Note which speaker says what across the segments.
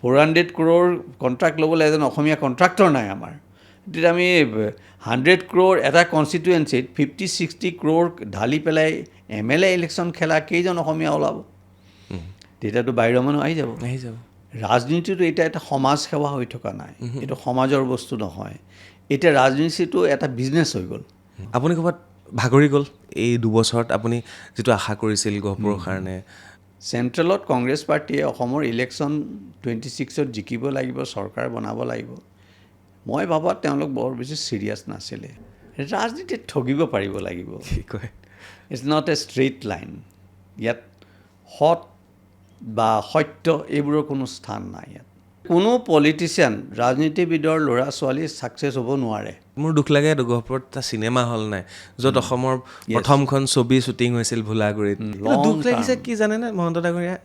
Speaker 1: 400 crore contract ল'বলৈ এজন অসমীয়া কণ্ট্ৰাক্টৰ নাই আমাৰ। তেতিয়া আমি 100 crore এটা কনষ্টিটুৱেঞ্চিত 50-60 crore ঢালি পেলাই MLA ইলেকশ্যন খেলা কেইজন অসমীয়া ওলাব? তেতিয়াতো বাহিৰৰ মানুহ আহি যাব। ৰাজনীতিটো এতিয়া এটা সমাজ সেৱা হৈ থকা নাই, এইটো সমাজৰ বস্তু নহয়। এতিয়া ৰাজনীতিটো এটা বিজনেছ হৈ গ'ল।
Speaker 2: আপুনি ক'ৰবাত ভাগৰি গ'ল এই 2 বছৰত আপুনি যিটো আশা কৰিছিল গহপুৰৰ কাৰণে?
Speaker 1: চেণ্ট্ৰেলত কংগ্ৰেছ পাৰ্টীয়ে অসমৰ ইলেকশ্যন 26ত জিকিব লাগিব, চৰকাৰ বনাব লাগিব। মই ভাবাত তেওঁলোক বৰ বেছি ছিৰিয়াছ নাছিলে। ৰাজনীতিত ঠগিব পাৰিব লাগিব।
Speaker 2: কি কয়?
Speaker 1: It's not a straight line. ইয়াত সৎ বা সত্য এইবোৰৰ কোনো স্থান নাই ইয়াত। কোনো পলিটিচিয়ান, ৰাজনীতিবিদৰ ল'ৰা ছোৱালী ছাকচেছ হ'ব নোৱাৰে।
Speaker 2: মোৰ দুখ লাগে গহপুৰত এটা চিনেমা হল নাই য'ত অসমৰ প্ৰথমখন ছবি শ্বুটিং হৈছিল ভোলাগুৰিত। দুখ লাগিছে কি জানেনে মহন্ত ডাঙৰীয়া,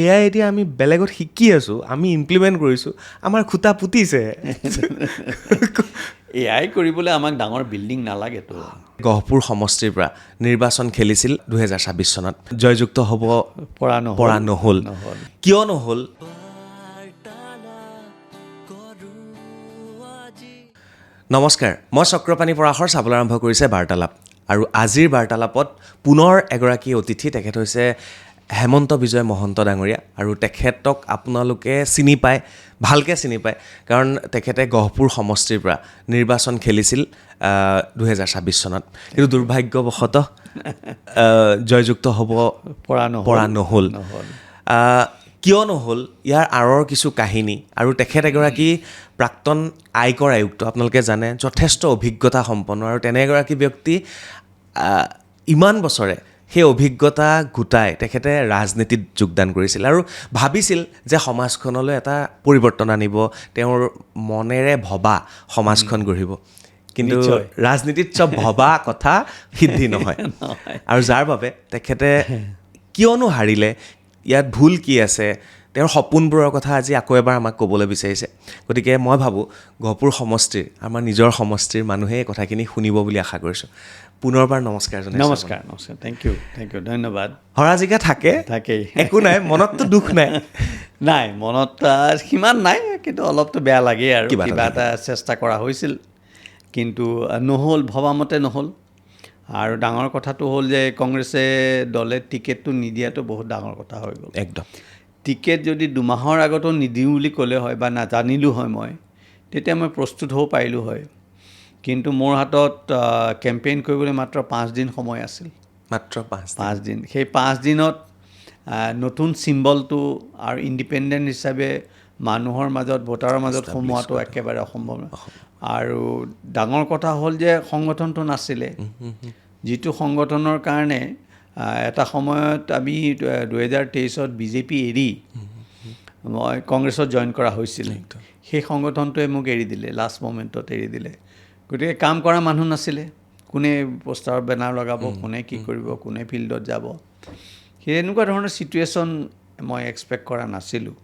Speaker 2: এয়াই এতিয়া আমি বেলেগত শিকি আছোঁ, আমি ইমপ্লিমেণ্ট কৰিছোঁ, আমাৰ খুটা পুতিছে।
Speaker 1: এয়াই কৰিবলৈ আমাক ডাঙৰ বিল্ডিং নালাগেতো।
Speaker 2: গহপুৰ সমষ্টিৰ পৰা নিৰ্বাচন খেলিছিল 2026 চনত, জয়যুক্ত হ'ব পৰা নহ'ল। কিয় নহ'ল? নমস্কাৰ, মই চক্ৰপাণী পৰাশৰ চাবলৈ আৰম্ভ কৰিছে বাৰ্তালাপ। আৰু আজিৰ বাৰ্তালাপত পুনৰ এগৰাকী অতিথি, তেখেত হৈছে হেমন্ত বিজয় মহন্ত ডাঙৰীয়া। আৰু তেখেতক আপোনালোকে চিনি পায়, ভালকৈ চিনি পায়, কাৰণ তেখেতে গহপুৰ সমষ্টিৰ পৰা নিৰ্বাচন খেলিছিল 2026 চনত, কিন্তু দুৰ্ভাগ্যবশতঃ জয়যুক্ত হ'ব পৰা নহ'ল। কিয় নহ'ল, ইয়াৰ আঁৰৰ কিছু কাহিনী। আৰু তেখেত এগৰাকী প্ৰাক্তন আয়কৰ আয়ুক্ত, আপোনালোকে জানে, যথেষ্ট অভিজ্ঞতা সম্পন্ন। আৰু তেনে এগৰাকী ব্যক্তি ইমান বছৰে সেই অভিজ্ঞতা গোটাই তেখেতে ৰাজনীতিত যোগদান কৰিছিল আৰু ভাবিছিল যে সমাজখনলৈ এটা পৰিৱৰ্তন আনিব, তেওঁৰ মনেৰে ভবা সমাজখন গঢ়িব। কিন্তু ৰাজনীতিত চব ভবা কথা সিদ্ধি নহয়। আৰু যাৰ বাবে তেখেতে কিয়নো হাৰিলে, ইয়াত ভুল কি আছে, তেওঁৰ সপোনবোৰৰ কথা আজি আকৌ এবাৰ আমাক ক'বলৈ বিচাৰিছে। গতিকে মই ভাবোঁ গহপুৰ সমষ্টিৰ, আমাৰ নিজৰ সমষ্টিৰ মানুহে এই কথাখিনি শুনিব বুলি আশা কৰিছোঁ। পুনৰবাৰ নমস্কাৰ জনাইছোঁ।
Speaker 1: নমস্কাৰ, থেংক ইউ, ধন্যবাদ।
Speaker 2: হৰাজিকা থাকেই, একো নাই, মনততো দুখ নাই?
Speaker 1: নাই, মনত সিমান নাই, কিন্তু অলপতো বেয়া লাগে আৰু। কিবা এটা চেষ্টা কৰা হৈছিল, কিন্তু নহ'ল, ভবামতে নহ'ল। আৰু ডাঙৰ কথাটো হ'ল যে কংগ্ৰেছে দলে টিকেটটো নিদিয়াটো বহুত ডাঙৰ কথা হৈ গ'ল।
Speaker 2: একদম।
Speaker 1: টিকেট যদি 2 মাহৰ আগতো নিদিওঁ বুলি ক'লে হয় বা নাজানিলোঁ হয় মই, তেতিয়া মই প্ৰস্তুত হ'ব পাৰিলোঁ হয়। কিন্তু মোৰ হাতত কেম্পেইন কৰিবলৈ মাত্ৰ 5 দিন সময় আছিল।
Speaker 2: মাত্ৰ 5
Speaker 1: দিন। সেই 5 দিনত নতুন চিম্বলটো আৰু ইণ্ডিপেণ্ডেণ্ট হিচাপে মানুহৰ মাজত, ভোটাৰৰ মাজত সোমোৱাটো একেবাৰে অসম্ভৱ। আৰু ডাঙৰ কথা হ'ল যে সংগঠনটো নাছিলে, যিটো সংগঠনৰ কাৰণে এটা সময়ত আমি 2023ত বিজেপি এৰি মই কংগ্ৰেছত জইন কৰা হৈছিল। সেই সংগঠনটোৱে মোক এৰি দিলে, লাষ্ট মমেণ্টত এৰি দিলে। গতিকে কাম কৰা মানুহ নাছিলে, কোনে পোষ্টাৰ বেনাৰ লগাব, কোনে কি কৰিব, কোনে ফিল্ডত যাব, সেই এনেকুৱা ধৰণৰ ছিটুৱেশ্যন মই এক্সপেক্ট কৰা নাছিলোঁ।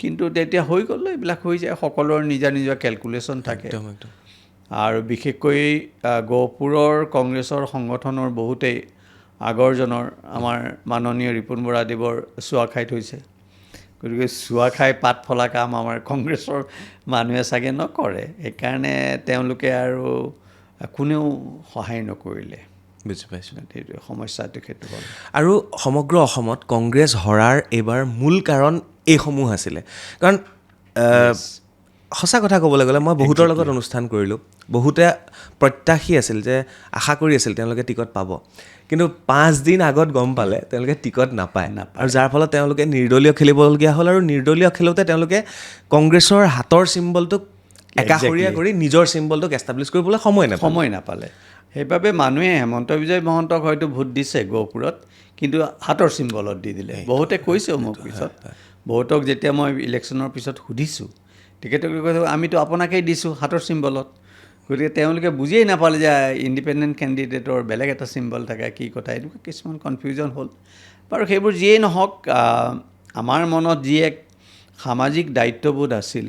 Speaker 1: কিন্তু তেতিয়া হৈ গ'ল, এইবিলাক হৈ যায়, সকলোৰে নিজা নিজা কেলকুলেশ্যন থাকে। আৰু বিশেষকৈ গহপুৰৰ কংগ্ৰেছৰ সংগঠনৰ বহুতেই আগৰজনৰ আমাৰ মাননীয় ৰিপুণ বৰাদেৱৰ চোৱা খাই থৈছে। গতিকে চোৱা খাই পাত ফলা কাম আমাৰ কংগ্ৰেছৰ মানুহে চাগে নকৰে, সেইকাৰণে তেওঁলোকে আৰু কোনেও সহায় নকৰিলে।
Speaker 2: বুজি পাইছোঁ।
Speaker 1: সেইটো সমস্যাটো সেইটো হ'ল।
Speaker 2: আৰু সমগ্ৰ অসমত কংগ্ৰেছ হৰাৰ এইবাৰ মূল কাৰণ এইসমূহ আছিলে। কাৰণ সঁচা কথা ক'বলৈ গ'লে মই বহুতৰ লগত অনুষ্ঠান কৰিলোঁ, বহুতে প্ৰত্যাশী আছিল যে, আশা কৰি আছিল তেওঁলোকে টিকট পাব, কিন্তু 5 দিন আগত গম পালে তেওঁলোকে টিকট নাপায়। আৰু যাৰ ফলত তেওঁলোকে নিৰ্দলীয় খেলিবলগীয়া হ'ল। আৰু নিৰ্দলীয় খেলোঁতে তেওঁলোকে কংগ্ৰেছৰ হাতৰ চিম্বলটোক একাষৰীয়া কৰি নিজৰ চিম্বলটোক এষ্টাব্লিছ কৰিবলৈ সময় নাপালে।
Speaker 1: সেইবাবে মানুহে হেমন্ত বিজয় মহন্তক হয়তো ভোট দিছে গহপুৰত, কিন্তু হাতৰ চিম্বলত দি দিলে। বহুতে কৈছেও মোক পিছত, বহুতক যেতিয়া মই ইলেকশ্যনৰ পিছত সুধিছোঁ, তেখেতলোকে কৈছে আমিতো আপোনাকেই দিছোঁ হাতৰ চিম্বলত। গতিকে তেওঁলোকে বুজিয়েই নাপালে যে ইণ্ডিপেণ্ডেণ্ট কেণ্ডিডেটৰ বেলেগ এটা চিম্বল থাকে, কি কথা, এনেকুৱা কিছুমান কনফিউজন হ'ল। বাৰু সেইবোৰ যিয়েই নহওক, আমাৰ মনত যি এক সামাজিক দায়িত্ববোধ আছিল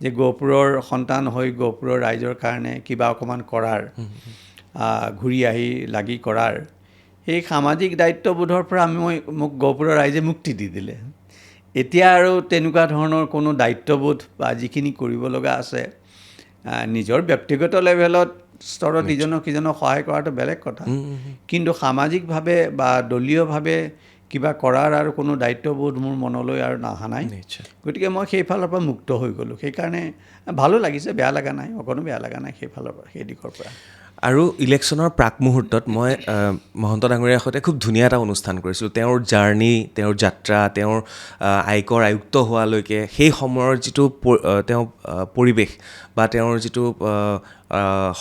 Speaker 1: যে গহপুৰৰ সন্তান হৈ গহপুৰৰ ৰাইজৰ কাৰণে কিবা অকণমান কৰাৰ, ঘূৰি আহি লাগি কৰাৰ, সেই সামাজিক দায়িত্ববোধৰ পৰা মোক গহপুৰৰ ৰাইজে মুক্তি দি দিলে। এতিয়া আৰু তেনেকুৱা ধৰণৰ কোনো দায়িত্ববোধ বা যিখিনি কৰিব লগা আছে নিজৰ ব্যক্তিগত লেভেলত স্তৰত ইজনক সিজনক সহায় কৰাটো বেলেগ কথা, কিন্তু সামাজিকভাৱে বা দলীয়ভাৱে কিবা কৰাৰ আৰু কোনো দায়িত্ববোধ মোৰ মনলৈ আৰু নাহা নাই। গতিকে মই সেইফালৰ পৰা মুক্ত হৈ গ'লোঁ। সেইকাৰণে ভালো লাগিছে, বেয়া লগা নাই, অকণো বেয়া লগা নাই সেইফালৰ পৰা, সেই দিশৰ পৰা।
Speaker 2: আৰু ইলেকশ্যনৰ প্ৰাক মুহূৰ্তত মই মহন্ত ডাঙৰীয়াৰ সৈতে খুব ধুনীয়া এটা অনুষ্ঠান কৰিছিলোঁ। তেওঁৰ জাৰ্ণি, তেওঁৰ যাত্ৰা, তেওঁৰ আয়কৰ আয়ুক্ত হোৱালৈকে সেই সময়ৰ যিটো তেওঁ পৰিৱেশ বা তেওঁৰ যিটো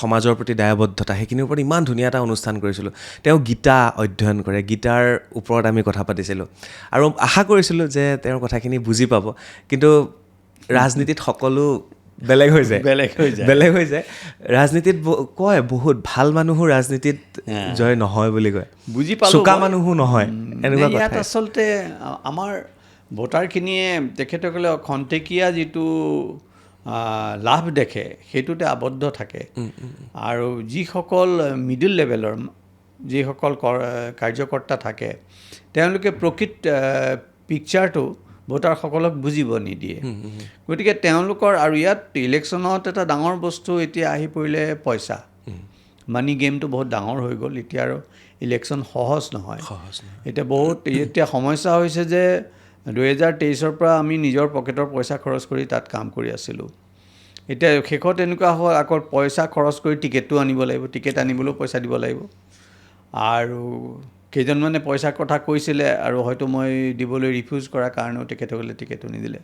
Speaker 2: সমাজৰ প্ৰতি দায়বদ্ধতা, সেইখিনিৰ ওপৰত ইমান ধুনীয়া এটা অনুষ্ঠান কৰিছিলোঁ। তেওঁ গীতা অধ্যয়ন কৰে, গীতাৰ ওপৰত আমি কথা পাতিছিলোঁ আৰু আশা কৰিছিলোঁ যে তেওঁৰ কথাখিনি বুজি পাব, কিন্তু ৰাজনীতিত সকলো বেলেগ হৈ যায়। ৰাজনীতিত কয় বহুত ভাল মানুহো ৰাজনীতিত জয় নহয় বুলি কয়,
Speaker 1: বুজি পালোঁ,
Speaker 2: চোকা মানুহো নহয়, এনেকুৱা কথা।
Speaker 1: ইয়াত আচলতে আমাৰ ভোটাৰখিনিয়ে তেখেতসকলে খন্তেকীয়া যিটো লাভ দেখে সেইটোতে আবদ্ধ থাকে, আৰু যিসকল মিডল লেভেলৰ যিসকল কাৰ্যকৰ্তা থাকে তেওঁলোকে প্ৰকৃত পিকচাৰটো ভোটাৰসকলক বুজিব নিদিয়ে। গতিকে তেওঁলোকৰ, আৰু ইয়াত ইলেকশ্যনত এটা ডাঙৰ বস্তু এতিয়া আহি পৰিলে পইচা। মানি গেমটো বহুত ডাঙৰ হৈ গ'ল, এতিয়া আৰু ইলেকশ্যন সহজ নহয়। এতিয়া সমস্যা হৈছে যে 2023 পৰা আমি নিজৰ পকেটৰ পইচা খৰচ কৰি তাত কাম কৰি আছিলোঁ। এতিয়া শেষত এনেকুৱা হ'ল আকৌ পইচা খৰচ কৰি টিকেটটো আনিব লাগিব, টিকেট আনিবলৈও পইচা দিব লাগিব, আৰু কেইজনমানে পইচাৰ কথা কৈছিলে আৰু হয়তো মই দিবলৈ ৰিফিউজ কৰাৰ কাৰণেও তেখেতসকলে টিকেটো নিদিলে।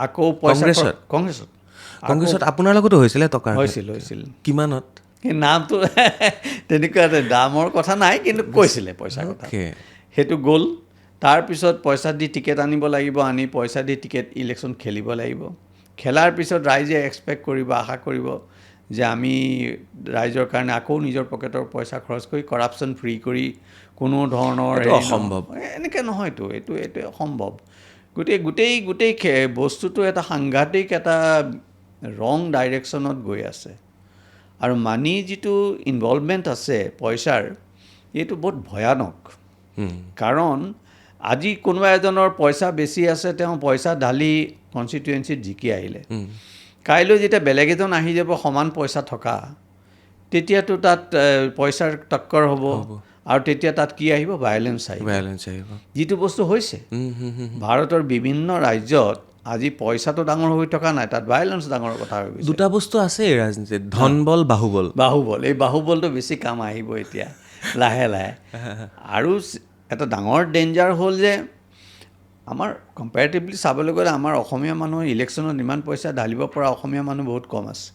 Speaker 1: আকৌ পইচা
Speaker 2: কংগ্ৰেছত আপোনাৰ লগতো হৈছিলে টকা?
Speaker 1: হৈছিল।
Speaker 2: কিমানত?
Speaker 1: সেই নামটো তেনেকুৱা দামৰ কথা নাই, কিন্তু কৈছিলে পইচাৰ কথা। সেইটো গ'ল। তাৰপিছত পইচা দি টিকেট আনিব লাগিব, আনি পইচা দি টিকেট ইলেকশ্যন খেলিব লাগিব। খেলাৰ পিছত ৰাইজে এক্সপেক্ট কৰিব, আশা কৰিব যে আমি ৰাইজৰ কাৰণে আকৌ নিজৰ পকেটৰ পইচা খৰচ কৰি কৰাপশ্যন ফ্ৰী কৰি কোনো ধৰণৰ
Speaker 2: অসম্ভৱ,
Speaker 1: এনেকৈ নহয়তো, এইটো অসম্ভৱ। গোটেই বস্তুটো এটা সাংঘাতিক এটা ৰং ডাইৰেকশ্যনত গৈ আছে, আৰু মানি যিটো ইনভলভমেণ্ট আছে পইচাৰ, এইটো বহুত ভয়ানক। কাৰণ আজি কোনোবা এজনৰ পইচা বেছি আছে, তেওঁ পইচা ঢালি কনষ্টিটুৱেঞ্চিত জিকি আহিলে, কাইলৈ যেতিয়া বেলেগ এজন আহি যাব সমান পইচা থকা, তেতিয়াতো তাত পইচাৰ টক্কৰ হ'ব, আৰু তেতিয়া তাত কি আহিব? ভায়োলেন্স আহিব। যিটো বস্তু হৈছে ভাৰতৰ বিভিন্ন ৰাজ্যত আজি পইচাটো ডাঙৰ হৈ থকা নাই, তাত ভায়োলেন্স ডাঙৰ কথা হৈ গৈছে।
Speaker 2: দুটা বস্তু আছে ৰাজনীতিত, ধনবল, বাহুবল।
Speaker 1: এই বাহুবলটো বেছি কাম আহিব এতিয়া লাহে লাহে। আৰু এটা ডাঙৰ ডেঞ্জাৰ হ'ল যে আমাৰ কম্পেৰেটিভলি চাবলৈ গ'লে আমাৰ অসমীয়া মানুহৰ ইলেকশ্যনত ইমান পইচা ঢালিব পৰা অসমীয়া মানুহ বহুত কম আছে।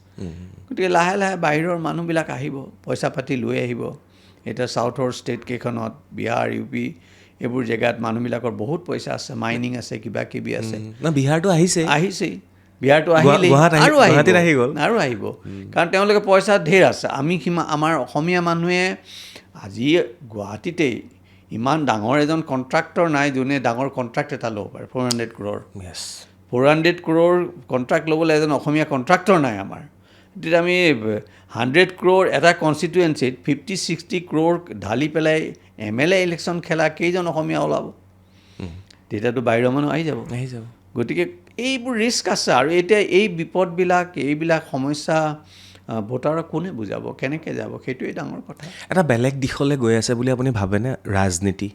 Speaker 1: গতিকে লাহে লাহে বাহিৰৰ মানুহবিলাক আহিব, পইচা পাতি লৈ আহিব। এতিয়া চাউথৰ ষ্টেট কেইখনত, বিহাৰ, ইউ পি, এইবোৰ জেগাত মানুহবিলাকৰ বহুত পইচা আছে, মাইনিং আছে, কিবা কিবি আছে।
Speaker 2: বিহাৰটো
Speaker 1: আহিছেই, বিহাৰটো আহিলেই আৰু আহিব, কাৰণ তেওঁলোকে পইচা ঢেৰ আছে। আমাৰ অসমীয়া মানুহে আজি গুৱাহাটীতেই ইমান ডাঙৰ এজন কণ্ট্ৰাক্টৰ নাই যোনে ডাঙৰ কণ্ট্ৰাক্ট এটা ল'ব পাৰে। 400 crore 400 crore কণ্ট্ৰাক্ট ল'বলৈ এজন অসমীয়া কণ্ট্ৰাক্টৰ নাই আমাৰ। তেতিয়া আমি 100 crore এটা কনষ্টিটুৱেঞ্চিত 50-60 crore ঢালি পেলাই MLA ইলেকশ্যন খেলা কেইজন অসমীয়া ওলাব? তেতিয়াতো বাহিৰৰ মানুহ আহি যাব। গতিকে এইবোৰ ৰিস্ক আছে, আৰু এতিয়া এই বিপদবিলাক, এইবিলাক সমস্যা ভোটাৰক কোনে বুজাব, কেনেকৈ যাব, সেইটোৱেই ডাঙৰ কথা।
Speaker 2: এটা বেলেগ দিশলৈ গৈ আছে বুলি আপুনি ভাবেনে ৰাজনীতি?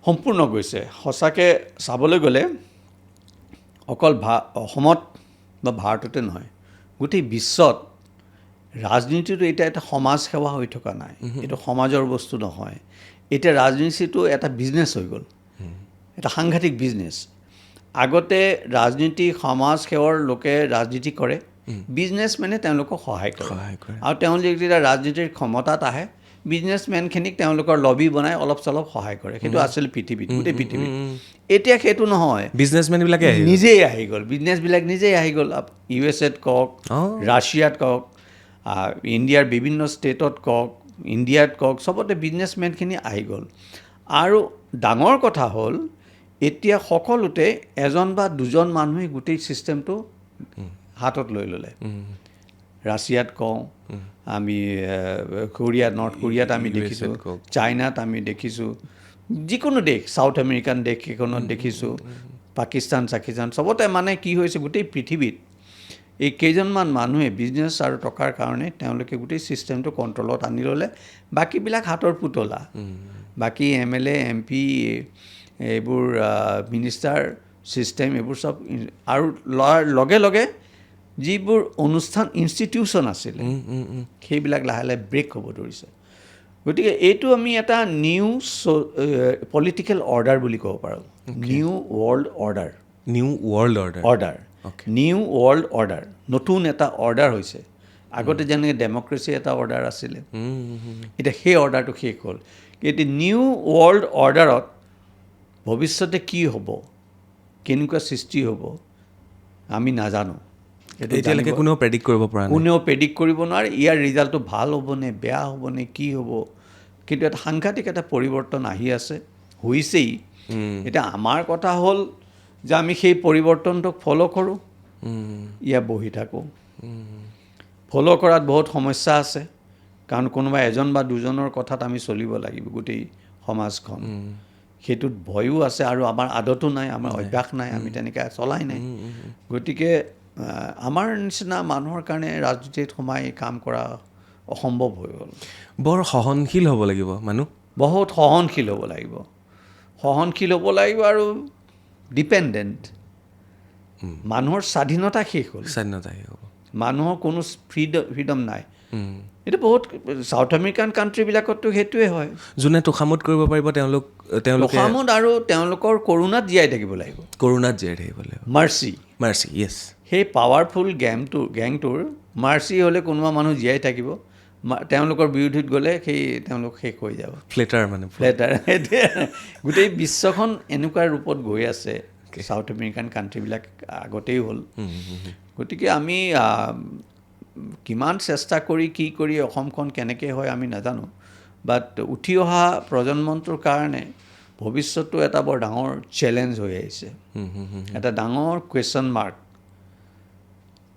Speaker 1: সম্পূৰ্ণ গৈছে। সঁচাকৈ চাবলৈ গ'লে অকল অসমত বা ভাৰততে নহয়, গোটেই বিশ্বত ৰাজনীতিটো এতিয়া এটা সমাজ সেৱা হৈ থকা নাই, এইটো সমাজৰ বস্তু নহয়। এতিয়া ৰাজনীতিটো এটা বিজনেছ হৈ গ'ল, এটা সাংঘাতিক বিজনেছ। আগতে ৰাজনীতি সমাজ সেৱাৰ লোকে ৰাজনীতি কৰে, বিজনেছমেনে তেওঁলোকক সহায় কৰে, আৰু তেওঁলোকে যেতিয়া ৰাজনীতিৰ ক্ষমতাত আহে বিজনেছমেনখিনিক তেওঁলোকৰ লবি বনাই অলপ চলপ সহায় কৰে। সেইটো আছিল পৃথিৱীত, গোটেই পৃথিৱীত। এতিয়া সেইটো নহয়,
Speaker 2: বিজনেছমেনবিলাকে
Speaker 1: নিজেই আহি গ'ল, বিজনেছবিলাক নিজেই আহি গ'ল। USA-ত কওক, ৰাছিয়াত কওক, ইণ্ডিয়াৰ বিভিন্ন ষ্টেটত কওক, ইণ্ডিয়াত কওক, চবতে বিজনেছমেনখিনি আহি গ'ল। আৰু ডাঙৰ কথা হ'ল এতিয়া সকলোতে এজন বা দুজন মানুহে গোটেই ছিষ্টেমটো হাতত লৈ ল'লে। ৰাছিয়াত কওঁ, আমি নৰ্থ কোৰিয়াত আমি দেখিছোঁ, চাইনাত আমি দেখিছোঁ, যিকোনো দেশ, চাউথ আমেৰিকান দেশ কেইখনত দেখিছোঁ, পাকিস্তান চবতে মানে কি হৈছে গোটেই পৃথিৱীত এই কেইজনমান মানুহে বিজনেছ আৰু টকাৰ কাৰণে তেওঁলোকে গোটেই ছিষ্টেমটো কণ্ট্ৰলত আনি ল'লে বাকীবিলাক হাতৰ পুতলা বাকী MLA MP এইবোৰ মিনিষ্টাৰ ছিষ্টেম এইবোৰ চব আৰু লগে লগে যিবোৰ অনুষ্ঠান ইনষ্টিটিউশ্যন আছিলে সেইবিলাক লাহে লাহে ব্ৰেক হ'ব ধৰিছে গতিকে এইটো আমি এটা নিউ পলিটিকেল অৰ্ডাৰ বুলি ক'ব পাৰোঁ new world order new world order নতুন এটা অৰ্ডাৰ হৈছে আগতে যেনেকৈ ডেমক্ৰেচি এটা অৰ্ডাৰ আছিলে এতিয়া সেই অৰ্ডাৰটো শেষ হ'ল এতিয়া নিউ ৱৰ্ল্ড অৰ্ডাৰত ভৱিষ্যতে কি হ'ব কেনেকুৱা সৃষ্টি হ'ব আমি নাজানো
Speaker 2: এতিয়ালৈকে কোনেও প্ৰেডিক্ট কৰিব পৰা নাই
Speaker 1: কোনেও প্ৰেডিক্ট কৰিব নোৱাৰে ইয়াৰ ৰিজাল্টটো ভাল হ'বনে বেয়া হ'বনে কি হ'ব কিন্তু এটা সাংঘাতিক এটা পৰিৱৰ্তন আহি আছে হৈছেই এতিয়া আমাৰ কথা হ'ল যে আমি সেই পৰিৱৰ্তনটোক ফ'ল' কৰোঁ ইয়াত বহি থাকোঁ ফ'ল' কৰাত বহুত সমস্যা আছে কাৰণ কোনোবা এজন বা দুজনৰ কথাত আমি চলিব লাগিব গোটেই সমাজখন সেইটোত ভয়ো আছে আৰু আমাৰ আদতো নাই আমাৰ অভ্যাস নাই আমি তেনেকৈ চলাই নাই গতিকে আমাৰ নিচিনা মানুহৰ কাৰণে ৰাজনীতিত সোমাই কাম কৰা অসম্ভৱ হৈ গ'ল
Speaker 2: বৰ সহনশীল হ'ব লাগিব মানুহ
Speaker 1: বহুত সহনশীল হ'ব লাগিব আৰু ডিপেণ্ডেণ্ট মানুহৰ স্বাধীনতা শেষ হ'ল মানুহৰ কোনো ফ্ৰীডম নাই এইটো বহুত ছাউথ আমেৰিকান কাণ্ট্ৰিবিলাকততো সেইটোৱে হয়
Speaker 2: যোনে তোষামোদ কৰিব পাৰিব
Speaker 1: তোষামোদ আৰু তেওঁলোকৰ কৰোণাত জীয়াই থাকিব লাগিব মাৰ্চি
Speaker 2: য়েছ
Speaker 1: সেই পাৱাৰফুল গেংটোৰ মাৰ্চি হ'লে কোনোবা মানুহ জীয়াই থাকিব তেওঁলোকৰ বিৰোধীত গ'লে তেওঁলোক শেষ হৈ যাব
Speaker 2: ফ্লেটাৰ
Speaker 1: গোটেই বিশ্বখন এনেকুৱা ৰূপত গৈ আছে ছাউথ আমেৰিকান কাণ্ট্ৰিবিলাক আগতেই হ'ল গতিকে আমি কিমান চেষ্টা কৰি কি কৰি অসমখন কেনেকৈ হয় আমি নাজানো বাট উঠি অহা প্ৰজন্মটোৰ কাৰণে ভৱিষ্যতটো এটা বৰ ডাঙৰ চেলেঞ্জ হৈ আহিছে এটা ডাঙৰ কুৱেশ্যন মাৰ্ক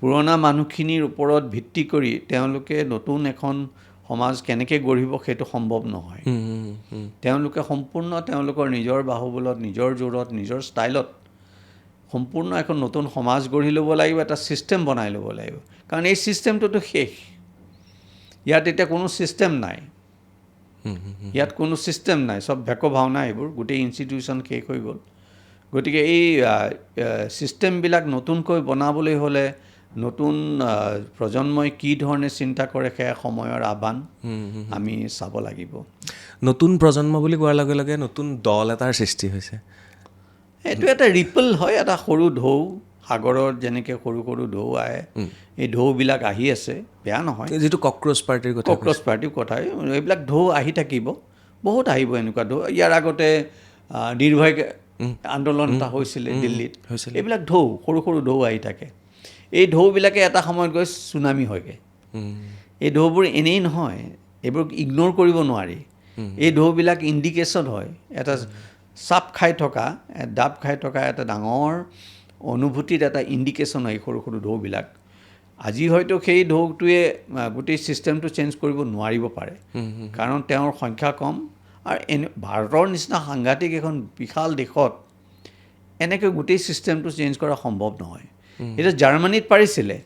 Speaker 1: পুৰণা মানুহখিনিৰ ওপৰত ভিত্তি কৰি তেওঁলোকে নতুন এখন সমাজ কেনেকৈ গঢ়িব সেইটো সম্ভৱ নহয় তেওঁলোকে সম্পূৰ্ণ তেওঁলোকৰ নিজৰ বাহুবলত নিজৰ জোৰত নিজৰ ষ্টাইলত সম্পূৰ্ণ এখন নতুন সমাজ গঢ়ি ল'ব লাগিব এটা ছিষ্টেম বনাই ল'ব লাগিব কাৰণ এই ছিষ্টেমটোতো শেষ ইয়াত এতিয়া কোনো ছিষ্টেম নাই চব ভেক ভাওনা এইবোৰ গোটেই ইনষ্টিটিউশ্যন শেষ হৈ গ'ল গতিকে এই ছিষ্টেমবিলাক নতুনকৈ বনাবলৈ হ'লে নতুন প্ৰজন্মই কি ধৰণে চিন্তা কৰে সেয়া সময়ৰ আহ্বান আমি চাব লাগিব
Speaker 2: নতুন প্ৰজন্ম বুলি কোৱাৰ লগে লগে নতুন দল এটাৰ সৃষ্টি হৈছে
Speaker 1: এইটো এটা ৰিপল হয় এটা সৰু ঢৌ সাগৰত যেনেকৈ সৰু সৰু ঢৌ আহে এই ঢৌবিলাক আহি আছে বেয়া নহয়
Speaker 2: যিটো কক্ৰ'চ পাৰ্টিৰ
Speaker 1: কথা এইবিলাক ঢৌ আহি থাকিব বহুত আহিব এনেকুৱা ঢৌ ইয়াৰ আগতে নিৰ্ভয় আন্দোলন এটা হৈছিলে দিল্লীত এইবিলাক ঢৌ সৰু সৰু ঢৌ আহি থাকে এই ঢৌবিলাকে এটা সময়ত গৈ চুনামি হয়গৈ এই ঢৌবোৰ এনেই নহয় এইবোৰ ইগন'ৰ কৰিব নোৱাৰি এই ঢৌবিলাক ইণ্ডিকেশ্যন হয় এটা চাপ খাই থকা ডাব খাই থকা এটা ডাঙৰ অনুভূতিৰ এটা ইণ্ডিকেশ্যন হয় সৰু সৰু ঢৌবিলাক আজি হয়তো সেই ঢৌটোৱে গোটেই ছিষ্টেমটো চেঞ্জ কৰিব নোৱাৰিব পাৰে কাৰণ তেওঁৰ সংখ্যা কম আৰু ভাৰতৰ নিচিনা সাংঘাতিক এখন বিশাল দেশত এনেকৈ গোটেই ছিষ্টেমটো চেঞ্জ কৰা সম্ভৱ নহয় এতিয়া জাৰ্মানীত পাৰিছিলে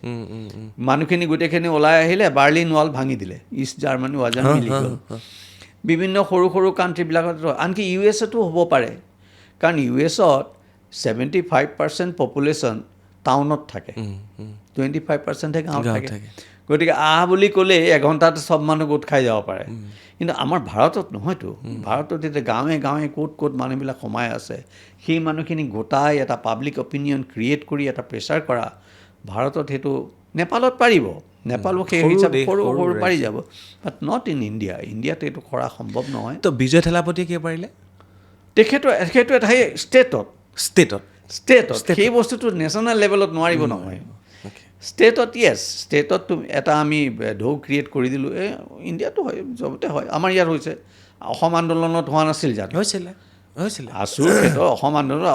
Speaker 1: মানুহখিনি গোটেইখিনি ওলাই আহিলে বাৰ্লিন ৱাল ভাঙি দিলে ইষ্ট জাৰ্মানী ৱাজাৰ মিলি গ'ল বিভিন্ন সৰু সৰু কাণ্ট্ৰিবিলাকত আনকি USA-তো হ'ব পাৰে কাৰণ USA-ত 75% পপুলেশ্যন টাউনত থাকে 25%হে গাঁৱত থাকে গতিকে বুলি ক'লে এঘণ্টাতে চব মানুহ গোট খাই যাব পাৰে কিন্তু আমাৰ ভাৰতত নহয়তো ভাৰতত এতিয়া গাঁৱে গাঁৱে ক'ত মানুহবিলাক সোমাই আছে সেই মানুহখিনি গোটাই এটা পাব্লিক অপিনিয়ন ক্ৰিয়েট কৰি এটা প্ৰেছাৰ কৰা ভাৰতত সেইটো নেপালত পাৰিব নেপালো সেই হিচাপে সৰু পাৰি যাব বাট নট ইন ইণ্ডিয়াত এইটো কৰা সম্ভৱ নহয়
Speaker 2: তো বিজয় থালাপতিয়ে কিয় পাৰিলে
Speaker 1: সেইটো এটা ষ্টেটত সেই বস্তুটো নেশ্যনেল লেভেলত নোৱাৰিব নহয় ষ্টেটত এটা আমি ঢৌ ক্ৰিয়েট কৰি দিলোঁ ইণ্ডিয়াতো হয় চবতে হয় আমাৰ ইয়াত হৈছে অসম আন্দোলনত হোৱা নাছিল জানো
Speaker 2: হৈছিলে
Speaker 1: আছোঁ সেইটো অসম আন্দোলন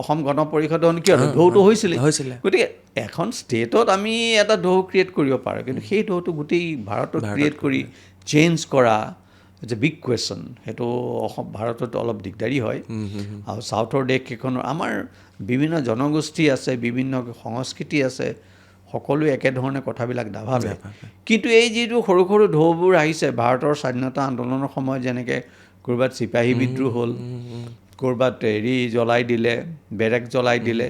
Speaker 1: অসম গণ পৰিষদৰ কিয় ঢৌটো হৈছিলে গতিকে এখন ষ্টেটত আমি এটা ঢৌ ক্ৰিয়েট কৰিব পাৰোঁ কিন্তু সেই ঢৌটো গোটেই ভাৰতত ক্ৰিয়েট কৰি চেঞ্জ কৰা ইটছ এ বিগ কুৱেশ্যন। সেইটো ভাৰতত অলপ দিগদাৰী হয়। আৰু চাউথৰ দেশকেইখনৰ আমাৰ বিভিন্ন জনগোষ্ঠী আছে, বিভিন্ন সংস্কৃতি আছে, সকলোৱে একেধৰণে কথাবিলাক নাভাবে। কিন্তু এই যিটো সৰু সৰু ঢৌবোৰ আহিছে ভাৰতৰ স্বাধীনতা আন্দোলনৰ সময়ত, যেনেকৈ ক'ৰবাত চিপাহী বিদ্ৰোহ হ'ল, ক'ৰবাত জ্বলাই দিলে, বেৰেক জ্বলাই দিলে,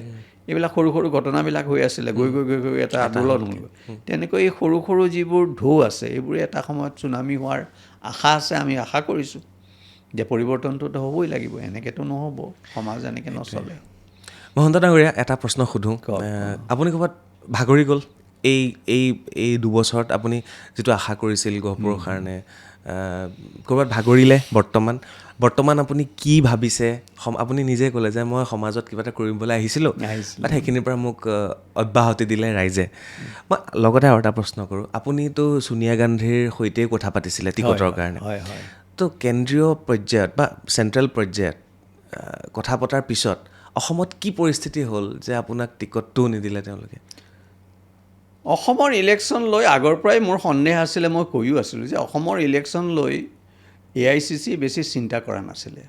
Speaker 1: এইবিলাক সৰু সৰু ঘটনাবিলাক হৈ আছিলে, গৈ গৈ গৈ গৈ এটা আন্দোলন হ'ল। তেনেকৈ এই সৰু সৰু যিবোৰ ঢৌ আছে এইবোৰে এটা সময়ত চুনামি হোৱাৰ আশা আছে। আমি আশা কৰিছোঁ যে পৰিৱৰ্তনটোতো হ'বই লাগিব, এনেকৈতো নহ'ব, সমাজ এনেকৈ নচলে।
Speaker 2: মহন্ত ডাঙৰীয়া, এটা প্ৰশ্ন সোধোঁ। আপুনি ক'ৰবাত ভাগৰি গ'ল এই এই এই দুবছৰত? আপুনি যিটো আশা কৰিছিল গহপুৰৰ কাৰণে, ক'ৰবাত ভাগৰিলে? বৰ্তমান আপুনি কি ভাবিছে? আপুনি নিজে ক'লে যে মই সমাজত কিবা এটা কৰিবলৈ আহিছিলোঁ, বাট সেইখিনিৰ পৰা মোক অব্যাহতি দিলে ৰাইজে। মই লগতে আৰু এটা প্ৰশ্ন কৰোঁ। আপুনিতো ছোনিয়া গান্ধীৰ সৈতেই কথা পাতিছিলে টিকটৰ কাৰণে। তো কেন্দ্ৰীয় পৰ্যায়ত বা চেণ্ট্ৰেল পৰ্যায়ত কথা পতাৰ পিছত অসমত কি পৰিস্থিতি হ'ল যে আপোনাক টিকটটোও নিদিলে তেওঁলোকে?
Speaker 1: অসমৰ ইলেকশ্যন লৈ আগৰ পৰাই মোৰ সন্দেহ আছিলে। মই কৈও আছিলোঁ যে অসমৰ ইলেকশ্যন লৈ AICC বেছি চিন্তা কৰা নাছিলে।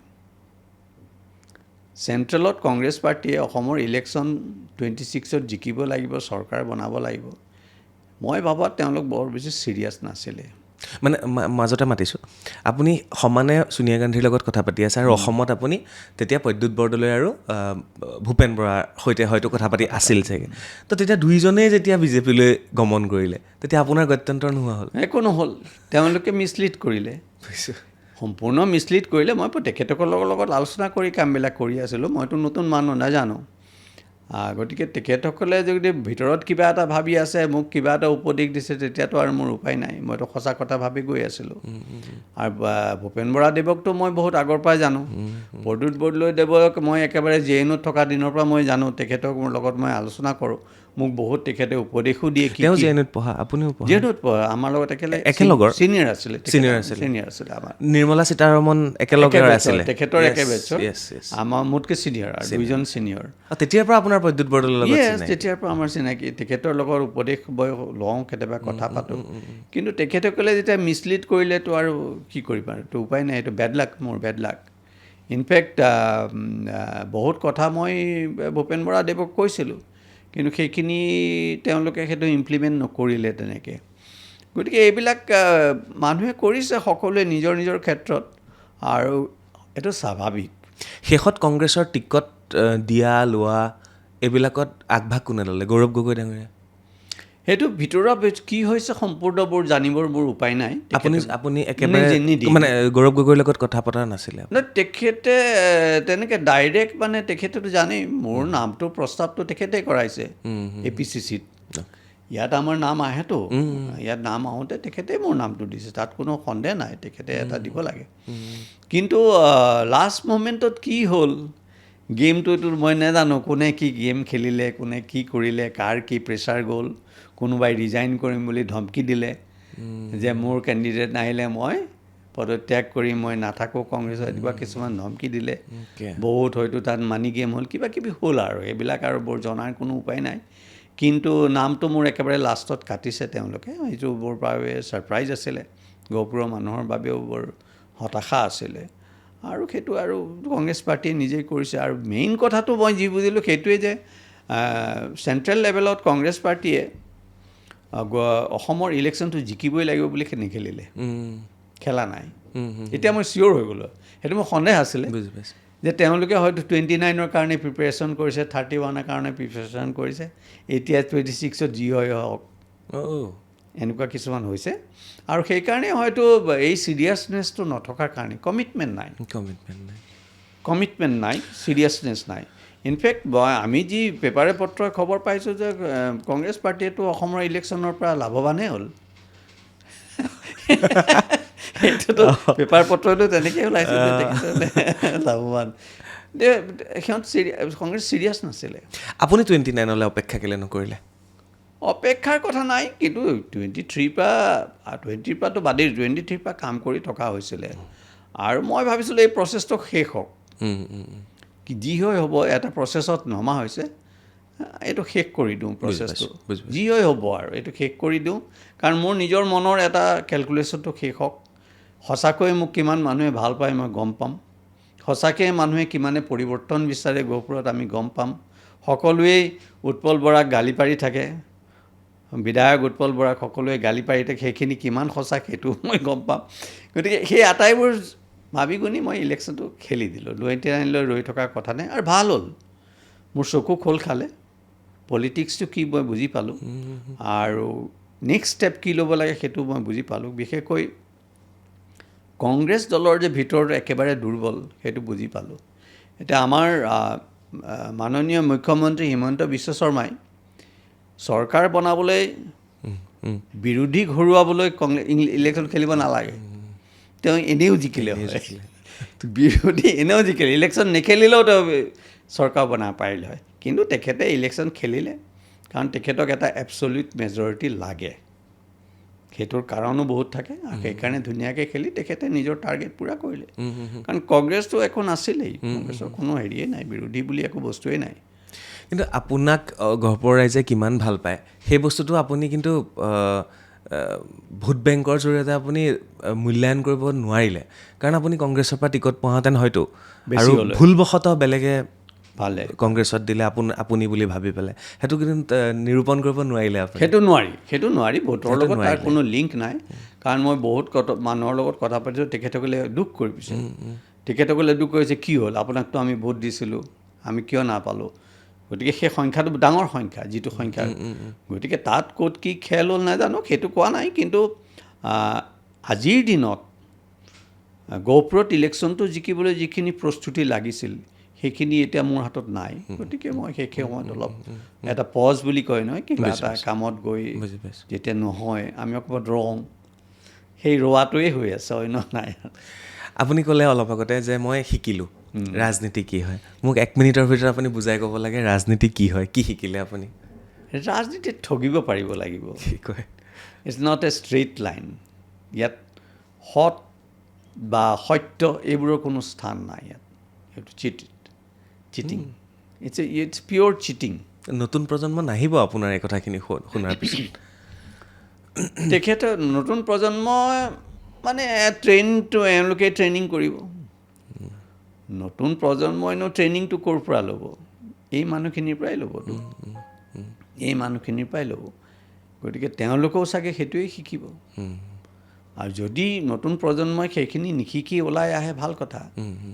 Speaker 1: চেণ্ট্ৰেলত কংগ্ৰেছ পাৰ্টীয়ে অসমৰ ইলেকশ্যন 26ত জিকিব লাগিব, চৰকাৰ বনাব লাগিব, মই ভাবোঁ তেওঁলোক বৰ বেছি ছিৰিয়াছ নাছিলে।
Speaker 2: মানে মাজতে মাতিছোঁ, আপুনি সমানে ছোনিয়া গান্ধীৰ লগত কথা পাতি আছে আৰু অসমত আপুনি তেতিয়া প্ৰদ্যুৎ বৰদলৈ আৰু ভূপেন বৰাৰ সৈতে হয়তো কথা পাতি আছিল চাগে। তো তেতিয়া দুইজনেই যেতিয়া বিজেপিলৈ গমন কৰিলে, তেতিয়া আপোনাৰ গত্যন্তৰ নোহোৱা হ'ল?
Speaker 1: একো নহ'ল, তেওঁলোকে মিছলিড কৰিলে, সম্পূৰ্ণ মিছলিড কৰিলে। মই তেখেতসকলৰ লগত আলোচনা কৰি কামবিলাক কৰি আছিলোঁ। মইতো নতুন মানুহ নাজানো। গতিকে তেখেতসকলে যদি ভিতৰত কিবা এটা ভাবি আছে, মোক কিবা এটা উপদেশ দিছে, তেতিয়াতো আৰু মোৰ উপায় নাই, মইতো সঁচা কথা ভাবি গৈ আছিলোঁ। আৰু ভূপেন বৰাদেৱকতো মই বহুত আগৰ পৰাই জানো। প্ৰদ্যুৎ বৰদলৈদেৱক মই একেবাৰে JNUত থকা দিনৰ পৰা মই জানো। তেখেতক মোৰ লগত মই আলোচনা কৰোঁ, মোক বহুত তেখেতে উপদেশো দিয়ে।
Speaker 2: তেওঁ JNUত পঢ়া, আপুনিও পঢ়া?
Speaker 1: JNUত পঢ়া, আমাৰ লগত
Speaker 2: একেলগৰ
Speaker 1: ছিনিয়ৰ আছিলে আমাৰ।
Speaker 2: নিৰ্মলা সীতাৰমণ একেলগে আছিলে,
Speaker 1: তেখেতৰ একে বেটছৰ, আমাৰ মোতকৈ ছিনিয়ৰ, আৰু দুইজন ছিনিয়ৰ।
Speaker 2: তেতিয়াৰ পৰা আপোনাৰ প্ৰদ্যুৎ বৰদলৈৰ লগত চিনাকি?
Speaker 1: তেতিয়াৰ পৰা আমাৰ চিনাকি। তেখেতৰ লগত উপদেশ লওঁ, কেতিয়াবা কথা পাতোঁ। কিন্তু তেখেতসকলে যেতিয়া মিছলিড কৰিলেতো আৰু কি কৰিম, আৰু তো উপায় নাই, এইটো বেড লাক, মোৰ বেড লাক। ইনফেক্ট বহুত কথা মই ভূপেন বৰাদেৱক কৈছিলোঁ, কিন্তু সেইখিনি তেওঁলোকে সেইটো ইমপ্লিমেণ্ট নকৰিলে তেনেকৈ। গতিকে এইবিলাক মানুহে কৰিছে সকলোৱে নিজৰ নিজৰ ক্ষেত্ৰত, আৰু এইটো স্বাভাৱিক।
Speaker 2: শেষত কংগ্ৰেছৰ টিকট দিয়া লোৱা এইবিলাকত আগভাগ কোনে ল'লে? গৌৰৱ গগৈ ডাঙৰীয়া?
Speaker 1: সেইটো ভিতৰুৱা কি হৈছে সম্পূৰ্ণবোৰ জানিবৰ মোৰ উপায় নাই।
Speaker 2: আপুনি একেবাৰে মানে গৌৰৱ গগৈৰ লগত কথা পতা নাছিলে?
Speaker 1: তেখেতে তেনেকৈ ডাইৰেক্ট, মানে তেখেতেতো জানেই মোৰ নামটো, প্ৰস্তাৱটো তেখেতে কৰাইছে APCCত। ইয়াত আমাৰ নাম আহেতো, ইয়াত নাম আহোঁতে তেখেতে মোৰ নামটো দিছে, তাত কোনো সন্দেহ নাই, তেখেতে এটা দিব লাগে। কিন্তু লাষ্ট মমেণ্টত কি হ'ল, গেমটোতো মই নাজানো, কোনে কি গেম খেলিলে, কোনে কি কৰিলে, কাৰ কি প্ৰেছাৰ গ'ল। কোনোবাই ৰিজাইন কৰিম বুলি ধমকি দিলে, যে মোৰ কেণ্ডিডেট নাহিলে মই পদত্যাগ কৰি মই নাথাকোঁ কংগ্ৰেছত, এনেকুৱা কিছুমান ধমকি দিলে। বহুত হয়তো তাত মানি গেম হ'ল, কিবা কিবি হ'ল, আৰু এইবিলাক আৰু বৰ জনাৰ কোনো উপায় নাই। কিন্তু নামটো মোৰ একেবাৰে লাষ্টত কাটিছে তেওঁলোকে, সেইটো বৰ বাবে ছাৰপ্ৰাইজ আছিলে, গহপুৰৰ মানুহৰ বাবেও বৰ হতাশা আছিলে। আৰু সেইটো আৰু কংগ্ৰেছ পাৰ্টীয়ে নিজেই কৰিছে। আৰু মেইন কথাটো মই যি বুজিলোঁ সেইটোৱে যে চেণ্ট্ৰেল লেভেলত কংগ্ৰেছ পাৰ্টীয়ে অসমৰ ইলেকশ্যনটো জিকিবই লাগিব বুলি নেখেলিলে, খেলা নাই। এতিয়া মই চিয়'ৰ হৈ গ'লোঁ, সেইটো মোৰ সন্দেহ আছিলে যে তেওঁলোকে হয়তো 29ৰ কাৰণে প্ৰিপেৰেশ্যন কৰিছে, 31ৰ কাৰণে প্ৰিপেৰেশ্যন কৰিছে, এতিয়া 26ত যি হয় হওক, এনেকুৱা কিছুমান হৈছে। আৰু সেইকাৰণে হয়তো এই ছিৰিয়াছনেছটো নথকাৰ কাৰণে, কমিটমেণ্ট নাই, ছিৰিয়াছনেছ নাই। ইনফেক্ট আমি যি পেপাৰে পত্ৰই খবৰ পাইছোঁ যে কংগ্ৰেছ পাৰ্টীয়েতো অসমৰ ইলেকশ্যনৰ পৰা লাভৱানেই হ'ল। সেইটোতো পেপাৰ পত্ৰটো তেনেকৈ ওলাইছে যে তেখেতসকলে লাভৱান। কংগ্ৰেছ ছিৰিয়াছ নাছিলে।
Speaker 2: আপুনি 29লৈ অপেক্ষা কেলৈ নকৰিলে?
Speaker 1: অপেক্ষাৰ কথা নাই, কিন্তু 23ৰ পৰাতো বাদেই, 23ৰ পৰা কাম কৰি থকা হৈছিলে। আৰু মই ভাবিছিলোঁ এই প্ৰচেছটো শেষ হওক, যি হয় হ'ব, এটা প্ৰচেছত নমা হৈছে, এইটো শেষ কৰি দিওঁ প্ৰচেছটো, যি হয় হ'ব, আৰু এইটো শেষ কৰি দিওঁ। কাৰণ মোৰ নিজৰ মনৰ এটা কেলকুলেশ্যনটো শেষ হওক, সঁচাকৈ মোক কিমান মানুহে ভাল পায় মই গম পাম, সঁচাকৈ মানুহে কিমানে পৰিৱৰ্তন বিচাৰে গহপুৰত আমি গম পাম। সকলোৱেই উৎপল বৰাক গালি পাৰি থাকে, বিধায়ক উৎপল বৰাক সকলোৱে গালি পাৰি থাকে, সেইখিনি কিমান সঁচা সেইটো মই গম পাম। গতিকে সেই আটাইবোৰ ভাবি গুণি মই ইলেকশ্যনটো খেলি দিলোঁ। লৈ ৰৈ থকাৰ কথা নাই। আৰু ভাল হ'ল, মোৰ চকু খোল খালে, পলিটিক্সটো কি মই বুজি পালোঁ, আৰু নেক্সট ষ্টেপ কি ল'ব লাগে সেইটো মই বুজি পালোঁ। বিশেষকৈ কংগ্ৰেছ দলৰ যে ভিতৰত একেবাৰে দুৰ্বল সেইটো বুজি পালোঁ। এতিয়া আমাৰ মাননীয় মুখ্যমন্ত্ৰী হিমন্ত বিশ্ব শৰ্মাই চৰকাৰ বনাবলৈ বিৰোধী ঘূৰুৱাবলৈ ইলেকশ্যন খেলিব নালাগে, তেওঁ এনেও জিকিলে হয়। বিৰোধী এনেও জিকিলে, ইলেকশ্যন নেখেলিলেও তেওঁ চৰকাৰ বনাব পাৰিলে হয়। কিন্তু তেখেতে ইলেকশ্যন খেলিলে কাৰণ তেখেতক এটা এবছলিউট মেজৰিটি লাগে, সেইটোৰ কাৰণো বহুত থাকে, আৰু সেইকাৰণে ধুনীয়াকৈ খেলি তেখেতে নিজৰ টাৰ্গেট পূৰা কৰিলে। কাৰণ কংগ্ৰেছটো একো নাছিলেই, কংগ্ৰেছৰ কোনো হেৰিয়ে নাই, বিৰোধী বুলি একো বস্তুৱেই নাই।
Speaker 2: কিন্তু আপোনাক গহপুৰ ৰাইজে কিমান ভাল পায় সেই বস্তুটো আপুনি কিন্তু ভোট বেংকৰ জৰিয়তে আপুনি মূল্যায়ন কৰিব নোৱাৰিলে, কাৰণ আপুনি কংগ্ৰেছৰ পৰা টিকট পোৱাহেঁতেন হয়তো আৰু ভুলবশতঃ বেলেগে
Speaker 1: ভালে
Speaker 2: কংগ্ৰেছত দিলে আপুনি বুলি ভাবি পেলাই সেইটো কিন্তু নিৰূপণ কৰিব নোৱাৰিলে আপুনি।
Speaker 1: সেইটো নোৱাৰি ভোটৰ লগত তাৰ কোনো লিংক নাই। কাৰণ মই বহুত মানুহৰ লগত কথা পাতিছোঁ, তেখেতসকলে দুখ কৰিছে, তেখেতসকলে দুখ কৰিছে কি হ'ল, আপোনাকতো আমি ভোট দিছিলোঁ, আমি কিয় নাপালোঁ। গতিকে সেই সংখ্যাটো ডাঙৰ সংখ্যা, যিটো সংখ্যা, গতিকে তাত ক'ত কি খেল হ'ল নাজানো, সেইটো কোৱা নাই। কিন্তু আজিৰ দিনত গহপুৰত ইলেকশ্যনটো জিকিবলৈ যিখিনি প্ৰস্তুতি লাগিছিল সেইখিনি এতিয়া মোৰ হাতত নাই। গতিকে মই সেই সময়ত অলপ এটা পজ বুলি কয় নহয়, কিবা এটা কামত গৈ যেতিয়া নহয় আমি অকণমান ৰওঁ, সেই ৰোৱাটোৱে হৈ আছে, অন্য নাই।
Speaker 2: আপুনি ক'লে অলপ আগতে যে মই শিকিলোঁ ৰাজনীতি কি হয়, মোক 1 মিনিটৰ ভিতৰত আপুনি বুজাই ক'ব লাগে ৰাজনীতি কি হয়, কি শিকিলে আপুনি?
Speaker 1: ৰাজনীতিত ঠগিব পাৰিব লাগিব।
Speaker 2: কি কয়?
Speaker 1: It's not a straight line. ইয়াত সৎ বা সত্য এইবোৰৰ কোনো স্থান নাই ইয়াত। সেইটো চিটিং, ইটছ পিয়'ৰ চিটিং।
Speaker 2: নতুন প্ৰজন্ম নাহিব আপোনাৰ এই কথাখিনি শুনাৰ পিছত।
Speaker 1: তেখেতে নতুন প্ৰজন্মই মানে এওঁলোকে ট্ৰেইনিং কৰিব। নতুন প্ৰজন্মইনো ট্ৰেইনিংটো ক'ৰ পৰা ল'ব? এই মানুহখিনিৰ পৰাই ল'বতো, এই মানুহখিনিৰ পৰাই ল'ব। গতিকে তেওঁলোকেও চাগে সেইটোৱেই শিকিব। আৰু যদি নতুন প্ৰজন্মই সেইখিনি নিশিকি ওলাই আহে ভাল কথা,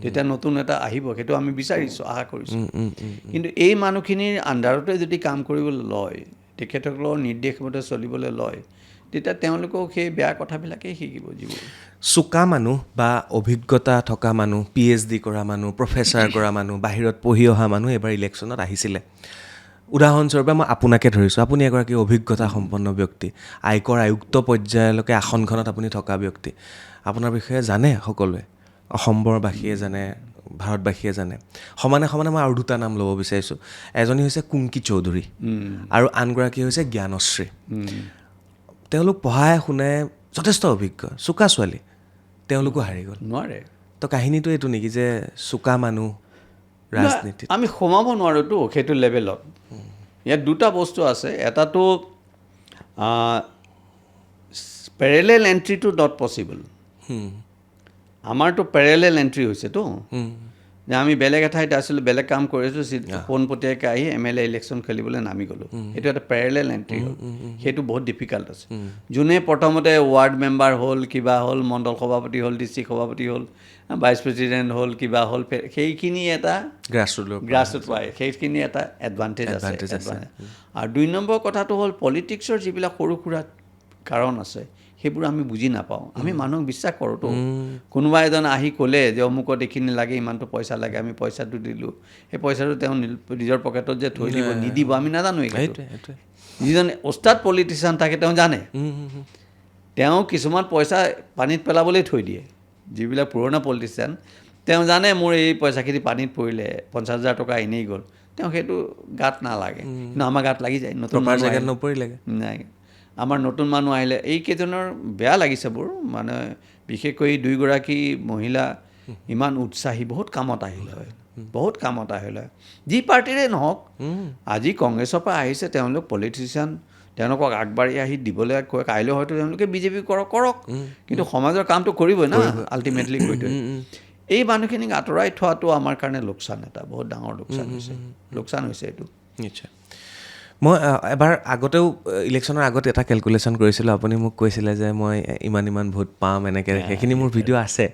Speaker 1: তেতিয়া নতুন এটা আহিব, সেইটো আমি বিচাৰিছোঁ, আশা কৰিছোঁ। কিন্তু এই মানুহখিনিৰ আণ্ডাৰতে যদি কাম কৰিবলৈ লয়, তেখেতসকলৰ নিৰ্দেশ মতে চলিবলৈ লয়, তেতিয়া তেওঁলোকেও সেই বেয়া কথাবিলাকেই শিকিব যিবোৰ।
Speaker 2: চোকা মানুহ বা অভিজ্ঞতা থকা মানুহ, PhD কৰা মানুহ, প্ৰফেচাৰ কৰা মানুহ, বাহিৰত পঢ়ি অহা মানুহ এইবাৰ ইলেকশ্যনত আহিছিলে। উদাহৰণস্বৰূপে মই আপোনাকে ধৰিছোঁ, আপুনি এগৰাকী অভিজ্ঞতা সম্পন্ন ব্যক্তি, আয়কৰ আয়ুক্ত পৰ্যায়লৈকে আসনখনত আপুনি থকা ব্যক্তি। আপোনাৰ বিষয়ে জানে সকলোৱে, অসমবাসীয়ে জানে, ভাৰতবাসীয়ে জানে। সমানে সমানে মই আৰু 2টা নাম ল'ব বিচাৰিছোঁ। এজনী হৈছে কুংকি চৌধুৰী আৰু আনগৰাকী হৈছে জ্ঞানশ্ৰী। তেওঁলোক পঢ়াই শুনাই যথেষ্ট অভিজ্ঞ, চোকা ছোৱালী, তেওঁলোকো হাৰি গ'ল।
Speaker 1: নোৱাৰে।
Speaker 2: তো কাহিনীটো এইটো নেকি যে চোকা মানুহ ৰাজনীতিত?
Speaker 1: আমি সোমাব নোৱাৰোঁতো সেইটো লেভেলত। ইয়াত 2টা বস্তু আছে। এটাতো পেৰেলেল এণ্ট্ৰিটো নট পচিবল। আমাৰতো পেৰেলেল এণ্ট্ৰি হৈছেতো, যে আমি বেলেগ এঠাইত আছিলোঁ, বেলেগ কাম কৰিছোঁ, পোনপটীয়াকৈ আহি MLA ইলেকশ্যন খেলিবলৈ নামি গ'লোঁ। সেইটো এটা পেৰেলেল এণ্ট্ৰি হ'ল, সেইটো বহুত ডিফিকাল্ট আছে। যোনে প্ৰথমতে ৱাৰ্ড মেম্বাৰ হ'ল, কিবা হ'ল, মণ্ডল সভাপতি হ'ল, ডিষ্ট্ৰিক্ট সভাপতি হ'ল, ভাইচ প্ৰেচিডেণ্ট হ'ল, কিবা হ'ল, সেইখিনি এটা গ্ৰাছৰুট পায়, সেইখিনি এটা এডভান্টেজ আছে। আৰু 2 নম্বৰ কথাটো হ'ল পলিটিক্সৰ যিবিলাক সৰু সুৰা কাৰণ আছে সেইবোৰ আমি বুজি নাপাওঁ। আমি মানুহক বিশ্বাস কৰোঁতো। কোনোবা এজন আহি ক'লে যে অমুকত এইখিনি লাগে, ইমানটো পইচা লাগে, আমি পইচাটো দিলোঁ, সেই পইচাটো তেওঁ নিজৰ পকেটত যে থৈ দিব নিদিব আমি নাজানো। যিজন ওস্তাদ পলিটিচিয়ান থাকে তেওঁ জানে, তেওঁ কিছুমান পইচা পানীত পেলাবলৈ থৈ দিয়ে। যিবিলাক পুৰণা পলিটিচিয়ান তেওঁ জানে মোৰ এই পইচাখিনি পানীত পৰিলে 50,000 টকা এনেই গ'ল, তেওঁ সেইটো গাত নালাগে। কিন্তু আমাৰ গাত লাগি যায়, নতুন
Speaker 2: জেগাত নপৰিলেগে
Speaker 1: নাই। আমাৰ নতুন মানুহ আহিলে এইকেইজনৰ বেয়া লাগিছে বোৰ, মানে বিশেষকৈ 2গৰাকী মহিলা ইমান উৎসাহী, বহুত কামত আহিলে হয়, বহুত কামত আহিলে হয়, যি পাৰ্টিৰে নহওক। আজি কংগ্ৰেছৰ পৰা আহিছে তেওঁলোক পলিটিচিয়ান, তেওঁলোকক আগবাঢ়ি আহি দিবলৈ কয়, কাইলৈ হয়তো তেওঁলোকে বিজেপি কৰক, কিন্তু সমাজৰ কামটো কৰিবই না আল্টিমেটলি কৈ থৈ। এই মানুহখিনিক আঁতৰাই থোৱাটো আমাৰ কাৰণে লোকচান, এটা বহুত ডাঙৰ লোকচান হৈছে এইটো।
Speaker 2: নিশ্চয়। মই এবাৰ আগতেও ইলেকশ্যনৰ আগত এটা কেলকুলেশ্যন কৰিছিলোঁ, আপুনি মোক কৈছিলে যে মই ইমান ভোট পাম এনেকৈ, সেইখিনি মোৰ ভিডিঅ' আছে।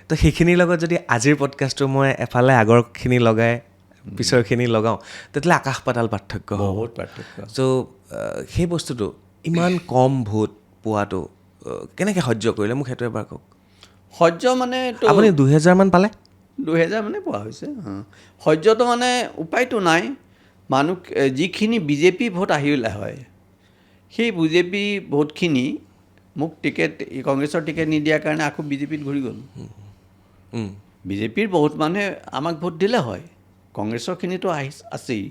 Speaker 2: তো সেইখিনিৰ লগত যদি আজিৰ পডকাষ্টটো মই এফালে আগৰখিনি লগাই পিছৰখিনি লগাওঁ, তেতিয়াহ'লে আকাশ পাতাল পাৰ্থক্য,
Speaker 1: বহুত পাৰ্থক্য।
Speaker 2: চ' সেই বস্তুটো ইমান কম ভোট পোৱাটো কেনেকৈ সহ্য কৰিলে, মোক সেইটো এবাৰ কওক।
Speaker 1: সহ্য মানে
Speaker 2: আপুনি 2000 মান পালে?
Speaker 1: 2000 মানে পোৱা হৈছে। সহ্যটো মানে উপায়টো নাই। মানুহ যিখিনি বিজেপি ভোট আহিলে হয়, সেই বিজেপি ভোটখিনি মোক কংগ্ৰেছৰ টিকেট নিদিয়াৰ কাৰণে আকৌ বিজেপিত ঘূৰি গ'ল। বিজেপিৰ বহুত মানুহে আমাক ভোট দিলে হয়, কংগ্ৰেছৰখিনিতো আছেই।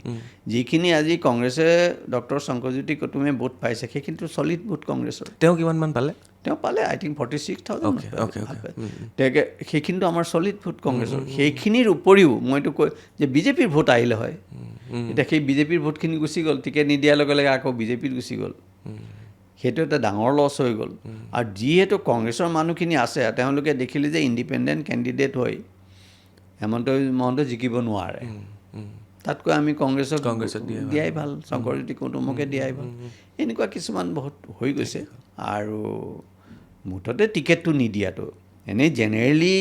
Speaker 1: যিখিনি আজি কংগ্ৰেছে ডক্টৰ শংকৰজ্যোতি কুতুমে ভোট পাইছে, সেইখিনিতো চলিড ভোট কংগ্ৰেছৰ।
Speaker 2: তেওঁ কিমানমান পালে?
Speaker 1: তেওঁ পালে আই থিংক 46,000। তেওঁলোকে সেইখিনিতো আমাৰ চলিড ভোট কংগ্ৰেছৰ। সেইখিনিৰ উপৰিও মইতো কৈ যে বিজেপিৰ ভোট আহিলে হয়, এতিয়া সেই বিজেপিৰ ভোটখিনি গুচি গ'ল, টিকেট নিদিয়াৰ লগে লগে আকৌ বিজেপিত গুচি গ'ল। সেইটো এটা ডাঙৰ লছ হৈ গ'ল। আৰু যিহেতু কংগ্ৰেছৰ মানুহখিনি আছে, তেওঁলোকে দেখিলে যে ইণ্ডিপেণ্ডেণ্ট কেণ্ডিডেট হৈ হেমন্ত জিকিব নোৱাৰে, তাতকৈ আমি কংগ্ৰেছক দিয়াই ভাল, শংকৰজ্যোতি কুতুমকে দিয়াই ভাল। এনেকুৱা কিছুমান বহুত হৈ গৈছে। আৰু মুঠতে টিকেটটো নিদিয়াটো, এনেই জেনেৰেলি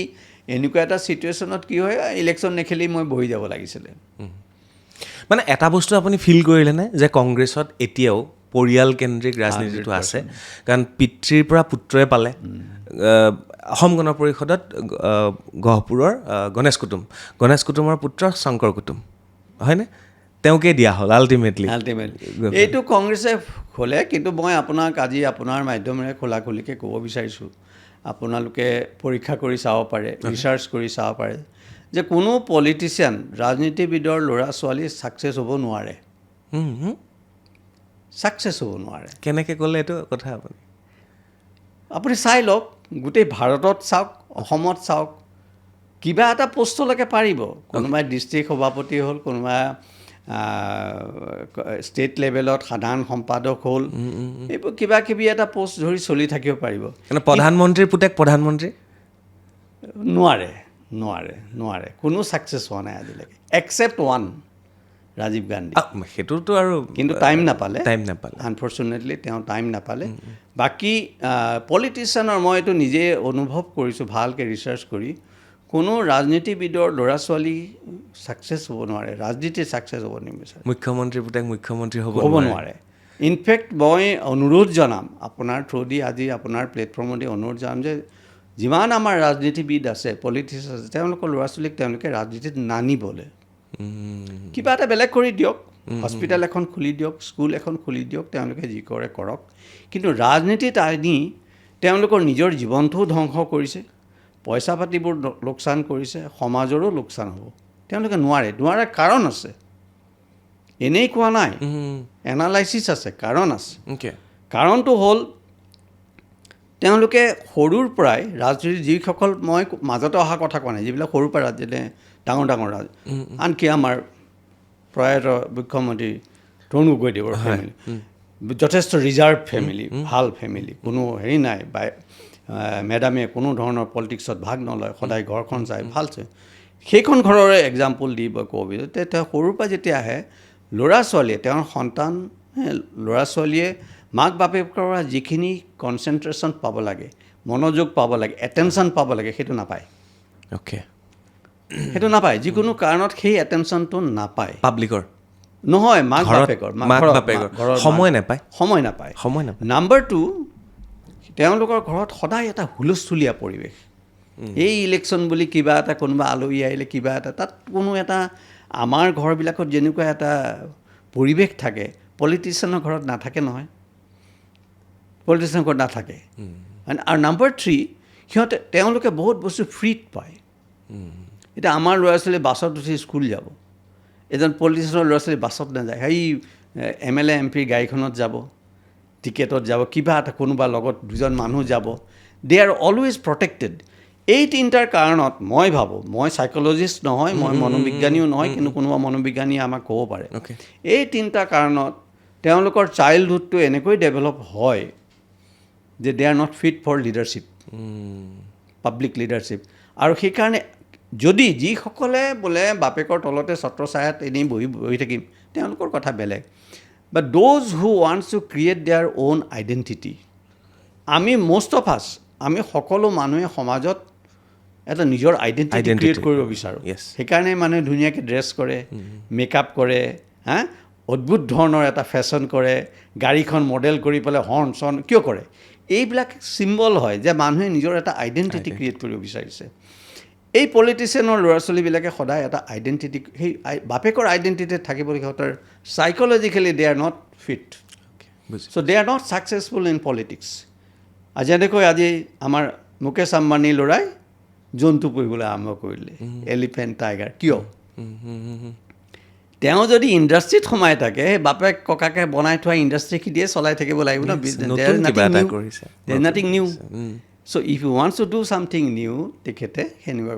Speaker 1: এনেকুৱা এটা ছিটুৱেশ্যনত কি হয়, ইলেকশ্যন নেখেলি মই বহি যাব লাগিছিলে।
Speaker 2: মানে এটা বস্তু আপুনি ফিল কৰিলেনে যে কংগ্ৰেছত এতিয়াও পৰিয়ালকেন্দ্ৰিক ৰাজনীতিটো আছে? কাৰণ পিতৃৰ পৰা পুত্ৰই পালে। অসম গণ পৰিষদত গহপুৰৰ গণেশ কুটুমৰ পুত্ৰ শংকৰ কুটুম, হয়নে? তেওঁকে দিয়া হ'ল আল্টিমেটলি।
Speaker 1: এইটো কংগ্ৰেছে খোলে, কিন্তু মই আপোনাক আজি আপোনাৰ মাধ্যমেৰে খোলাখুলিকৈ ক'ব বিচাৰিছোঁ, আপোনালোকে পৰীক্ষা কৰি চাব পাৰে, ৰিচাৰ্চ কৰি চাব পাৰে যে কোনো পলিটিচিয়ান, ৰাজনীতিবিদৰ ল'ৰা ছোৱালী ছাকচেছ হ'ব নোৱাৰে।
Speaker 2: কেনেকৈ ক'লে এইটো কথা
Speaker 1: আপুনি চাই লওক, গোটেই ভাৰতত চাওক, অসমত চাওক, কিবা এটা পষ্টলৈকে পাৰিব। কোনোবাই ডিষ্ট্ৰিক্ট সভাপতি হ'ল, কোনোবাই ষ্টেট লেভেলত সাধাৰণ সম্পাদক হ'ল, এইবোৰ কিবা কিবি এটা পষ্ট ধৰি চলি থাকিব পাৰিব।
Speaker 2: প্ৰধানমন্ত্ৰীৰ পুতেক প্ৰধানমন্ত্ৰী
Speaker 1: নোৱাৰে। কোনো ছাকচেছ হোৱা নাই আজিলৈকে, এক্সেপ্ট ওৱান, ৰাজীৱ গান্ধী।
Speaker 2: সেইটোতো আৰু
Speaker 1: কিন্তু টাইম নাপালে,
Speaker 2: আনফৰ্চুনেটলি
Speaker 1: তেওঁ টাইম নাপালে। বাকী পলিটিচিয়ানৰ মই এইটো নিজে অনুভৱ কৰিছোঁ ভালকৈ ৰিচাৰ্চ কৰি, কোনো ৰাজনীতিবিদৰ ল'ৰা ছোৱালী ছাকচেছ হ'ব নোৱাৰে, ৰাজনীতিত ছাকচেছ হ'ব নিবিচাৰে।
Speaker 2: মুখ্যমন্ত্ৰীৰ পুতেক মুখ্যমন্ত্ৰী হ'ব নোৱাৰে।
Speaker 1: ইনফেক্ট মই অনুৰোধ জনাম, আপোনাৰ থ্ৰুদি আজি আপোনাৰ প্লেটফৰ্মতে অনুৰোধ জনাম যে যিমান আমাৰ ৰাজনীতিবিদ আছে, পলিটিচিয়ান আছে, তেওঁলোকৰ ল'ৰা ছোৱালীক তেওঁলোকে ৰাজনীতিত নানিবলৈ, কিবা এটা বেলেগ কৰি দিয়ক, হস্পিটেল এখন খুলি দিয়ক, স্কুল এখন খুলি দিয়ক, তেওঁলোকে যি কৰে কৰক। কিন্তু ৰাজনীতিত আনি তেওঁলোকৰ নিজৰ জীৱনটোও ধ্বংস কৰিছে, পইচা পাতিবোৰ লোকচান কৰিছে, সমাজৰো লোকচান হ'ব। তেওঁলোকে নোৱাৰে কাৰণ আছে, এনেই কোৱা নাই, এনালাইচিছ আছে, কাৰণ আছে। কাৰণটো হ'ল তেওঁলোকে সৰুৰ পৰাই ৰাজনীতি, যিসকল মই মাজতে অহা কথা কোৱা নাই, যিবিলাক সৰুৰ পৰা ৰাজনীতি ডাঙৰ আনকি আমাৰ প্ৰয়াত মুখ্যমন্ত্ৰী তৰুণ গগৈদেৱৰ ফেমিলি যথেষ্ট ৰিজাৰ্ভ ফেমিলি, ভাল ফেমিলি, কোনো হেৰি নাই, মেডামে কোনো ধৰণৰ পলিটিক্সত ভাগ নলয়, সদায় ঘৰখন চাই ভাল চাই, সেইখন ঘৰৰে এক্সাম্পল দি মই ক'ব বিচাৰোঁ। তেওঁ সৰুৰ পৰা যেতিয়া আহে, ল'ৰা ছোৱালীয়ে, তেওঁৰ সন্তান ল'ৰা ছোৱালীয়ে মাক বাপেকৰ পৰা যিখিনি কনচেনট্ৰেশ্যন পাব লাগে, মনোযোগ পাব লাগে, এটেনশ্যন পাব লাগে, সেইটো নাপায়। যিকোনো কাৰণত সেই এটেনশ্যনটো নাপায়।
Speaker 2: পাব্লিকৰ
Speaker 1: নহয়, মাক বাপেকৰ সময় নাপায়। নাম্বাৰ 2, তেওঁলোকৰ ঘৰত সদায় এটা হুলস্থুলীয়া পৰিৱেশ। এই ইলেকশ্যন বুলি কিবা এটা, কোনোবা আলহী আহিলে কিবা এটা, তাত কোনো এটা আমাৰ ঘৰবিলাকত যেনেকুৱা এটা পৰিৱেশ থাকে, পলিটিচিয়ানৰ ঘৰত নাথাকে নহয়, আৰু নাম্বাৰ 3, তেওঁলোকে বহুত বস্তু ফ্ৰীত পায়। এতিয়া আমাৰ ল'ৰা ছোৱালী বাছত উঠি স্কুল যাব, এজন পলিটিচিয়ানৰ ল'ৰা ছোৱালী বাছত নাযায়, সেই MLA MP গাড়ীখনত যাব, টিকেটত যাব, কিবা এটা কোনোবা লগত দুজন মানুহ যাব, দে আৰ অলৱেজ প্ৰটেক্টেড। এই তিনিটাৰ কাৰণত মই ভাবোঁ, মই চাইক'লজিষ্ট নহয়, মই মনোবিজ্ঞানীও নহয়, কিন্তু কোনোবা মনোবিজ্ঞানীয়ে আমাক ক'ব পাৰে, এই তিনিটা কাৰণত তেওঁলোকৰ চাইল্ডহুডটো এনেকৈ ডেভেলপ হয় যে they are not fit for leadership, public leadership. আৰু সেইকাৰণে যদি যিসকলে বোলে বাপেকৰ তলতে ছত্ৰছায়াত এনেই বহি থাকিম, তেওঁলোকৰ কথা বেলেগ। But those who wants to create their own identity, আমি মষ্ট অফ আছ, আমি সকলো মানুহে সমাজত এটা নিজৰ আইডেণ্টিটি ক্ৰিয়েট কৰিব বিচাৰোঁ। সেইকাৰণে মানুহে ধুনীয়াকৈ ড্ৰেছ কৰে, মেকআপ কৰে, অদ্ভুত ধৰণৰ এটা ফেশ্বন কৰে, গাড়ীখন মডেল কৰি পেলাই হৰ্ণ চৰ্ণ কিয় কৰে? এইবিলাক চিম্বল হয় যে মানুহে নিজৰ এটা আইডেণ্টিটি ক্ৰিয়েট কৰিব বিচাৰিছে। এই পলিটিচিয়ানৰ ল'ৰা ছোৱালীবিলাকে সদায় এটা আইডেণ্টিটি, সেই বাপেকৰ আইডেণ্টিটিত থাকিবলৈ সিহঁতৰ psychologically they are not fit, so' they are not successful in politics. যেনেকৈ আজি আমাৰ মুকেশ আম্বানীৰ ল'ৰাই জন্তু পুহিবলৈ আৰম্ভ কৰিলে, এলিফেণ্ট, টাইগাৰ। কিয়? তেওঁ যদি ইণ্ডাষ্ট্ৰিত সোমাই থাকে, সেই বাপেক ককাকে বনাই থোৱা ইণ্ডাষ্ট্ৰিখিনিয়ে চলাই থাকিব লাগিব ন, business, nothing new. So' if you wants to do something new, তেখেতে সেনেকুৱা।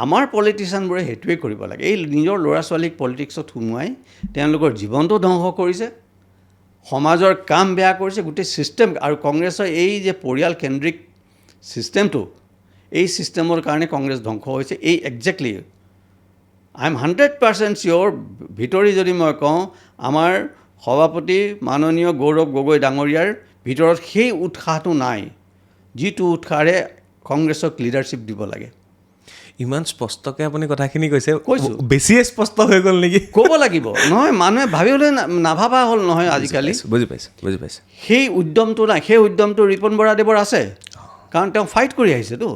Speaker 1: আমাৰ পলিটিচিয়ানবোৰে সেইটোৱে কৰিব লাগে। এই নিজৰ ল'ৰা ছোৱালীক পলিটিক্সত সোমোৱাই তেওঁলোকৰ জীৱনটো ধ্বংস কৰিছে, সমাজৰ কাম বেয়া কৰিছে, গোটেই ছিষ্টেম। আৰু কংগ্ৰেছৰ এই যে পৰিয়ালকেন্দ্ৰিক ছিষ্টেমটো, এই ছিষ্টেমৰ কাৰণে কংগ্ৰেছ ধ্বংস হৈছে। এই একজেক্টলি আই এম 100% চিয়'ৰ, ভিতৰি যদি মই কওঁ, আমাৰ সভাপতি মাননীয় গৌৰৱ গগৈ ডাঙৰীয়াৰ ভিতৰত সেই উৎসাহটো নাই, যিটো উৎসাহেৰে কংগ্ৰেছক লিডাৰশ্বিপ দিব লাগে।
Speaker 2: ইমান স্পষ্টকৈ আপুনি কথাখিনি কৈছোঁ, বেছিয়ে স্পষ্ট হৈ গ'ল নেকি?
Speaker 1: ক'ব লাগিব, নহয় মানুহে ভাবিবলৈ নাভাবা হ'ল নহয় আজিকালি।
Speaker 2: বুজি পাইছোঁ।
Speaker 1: সেই উদ্যমটো নাই, সেই উদ্যমটো ৰিপুণ বৰাদেৱৰ আছে, কাৰণ তেওঁ ফাইট কৰি আহিছেতো।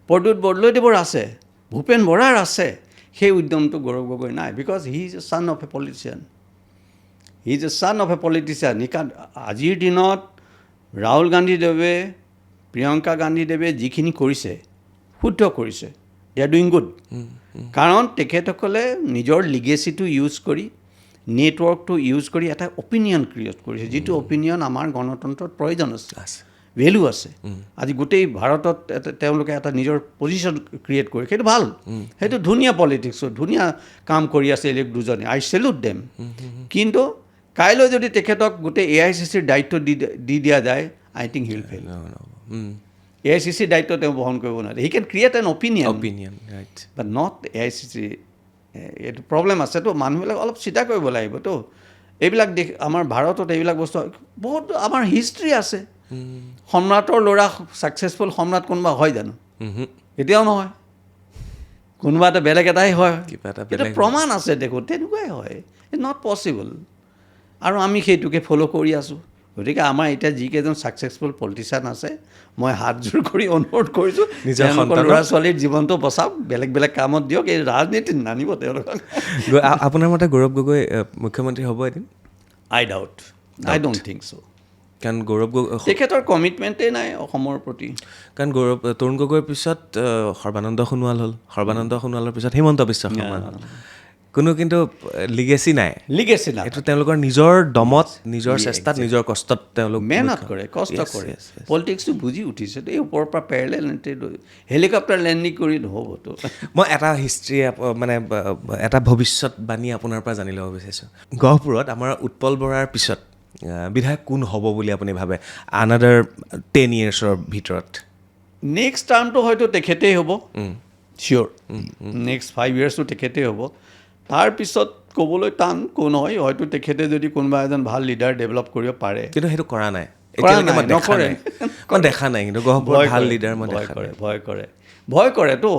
Speaker 1: প্ৰদ্যুৎ বৰদলৈদেৱৰ আছে, ভূপেন বৰাৰ আছে। সেই উদ্যমটো গৌৰৱ গগৈ নাই, because he is a son of a politician. আজিৰ দিনত ৰাহুল গান্ধীদেৱে, প্ৰিয়ংকা গান্ধীদেৱে যিখিনি কৰিছে, শুদ্ধ কৰিছে, দে আৰ ডুইং গুড। কাৰণ তেখেতসকলে নিজৰ লিগেচিটো ইউজ কৰি, নেটৱৰ্কটো ইউজ কৰি এটা অপিনিয়ন ক্ৰিয়েট কৰিছে, যিটো অপিনিয়ন আমাৰ গণতন্ত্ৰত প্ৰয়োজন আছে, ভেলু আছে। আজি গোটেই ভাৰতত তেওঁলোকে এটা নিজৰ পজিশ্যন ক্ৰিয়েট কৰি, সেইটো ভাল, সেইটো ধুনীয়া পলিটিক্সত ধুনীয়া কাম কৰি আছে এই দুজনে, আই চেলুট দেম। কিন্তু কাইলৈ যদি তেখেতক গোটেই AICCৰ দায়িত্ব দি দিয়া যায়, I think he will fail. AICCৰ দায়িত্ব তেওঁ বহন কৰিব নোৱাৰে। He can create an opinion, but not AICC। এইটো প্ৰব্লেম আছেতো, মানুহবিলাক অলপ চিন্তা কৰিব লাগিবতো। এইবিলাক দেশ, আমাৰ ভাৰতত এইবিলাক বস্তু বহুত, আমাৰ হিষ্ট্ৰী আছে। সম্ৰাটৰ ল'ৰা ছাকচেছফুল সম্ৰাট কোনোবা হয় জানো? এতিয়াও নহয়, কোনোবা এটা বেলেগ এটাই হয়। এইটো প্ৰমাণ আছে দেখোন, তেনেকুৱাই হয়। It's not possible. আৰু আমি সেইটোকে ফ'ল' কৰি আছোঁ। গতিকে আমাৰ এতিয়া যিকেইজন ছাকচেছফুল পলিটিচিয়ান আছে, মই হাতযোৰ কৰি অনুৰোধ কৰিছোঁ, তেওঁলোকৰ ল'ৰা ছোৱালীৰ জীৱনটো বচাওক, বেলেগ বেলেগ কামত দিয়ক, এই ৰাজনীতিত নানিব তেওঁলোকক।
Speaker 2: আপোনাৰ মতে গৌৰৱ গগৈ মুখ্যমন্ত্ৰী হ'ব এদিন?
Speaker 1: আই ডোণ্ট থিংক ছ'।
Speaker 2: কাৰণ গৌৰৱ গগৈ,
Speaker 1: তেখেতৰ কমিটমেণ্টেই নাই অসমৰ প্ৰতি।
Speaker 2: কাৰণ তৰুণ গগৈৰ পিছত সৰ্বানন্দ সোণোৱাল হ'ল, সৰ্বানন্দ সোণোৱালৰ পিছত হিমন্ত বিশ্ব শৰ্মা হ'ল। কোনো কিন্তু লিগেচি নাই। এইটো তেওঁলোকৰ নিজৰ দমত, নিজৰ চেষ্টাত, নিজৰ কষ্টত তেওঁলোক
Speaker 1: মেহনত কৰে, কষ্ট কৰে। পলিটিক্সটো বুজি উঠিছে, এই ওপৰৰ পৰা পেৰেলেল হেলিকপ্টাৰ লেণ্ডিং কৰি নহ'বতো।
Speaker 2: মই এটা হিষ্ট্ৰী, মানে এটা ভৱিষ্যতবাণী আপোনাৰ পৰা জানি ল'ব বিচাৰিছোঁ। গহপুৰত আমাৰ উৎপল বৰাৰ পিছত বিধায়ক কোন হ'ব বুলি আপুনি ভাবে আনাডাৰ 10 yearsৰ ভিতৰত?
Speaker 1: নেক্সট টাৰ্মটো হয়তো তেখেতেই হ'ব, চিয়'ৰ। নেক্সট 5 yearsটো তেখেতেই হ'ব। তাৰপিছত ক'বলৈ টান, কোন হয়। হয়তো তেখেতে যদি কোনোবা এজন ভাল লিডাৰ ডেভেলপ কৰিব পাৰে, কিন্তু
Speaker 2: সেইটো কৰা নাই,
Speaker 1: নকৰে।
Speaker 2: মই দেখা নাই। কিন্তু গহপুৰত ভাল লিডাৰ মই দেখা নাই।
Speaker 1: ভয় কৰেতো।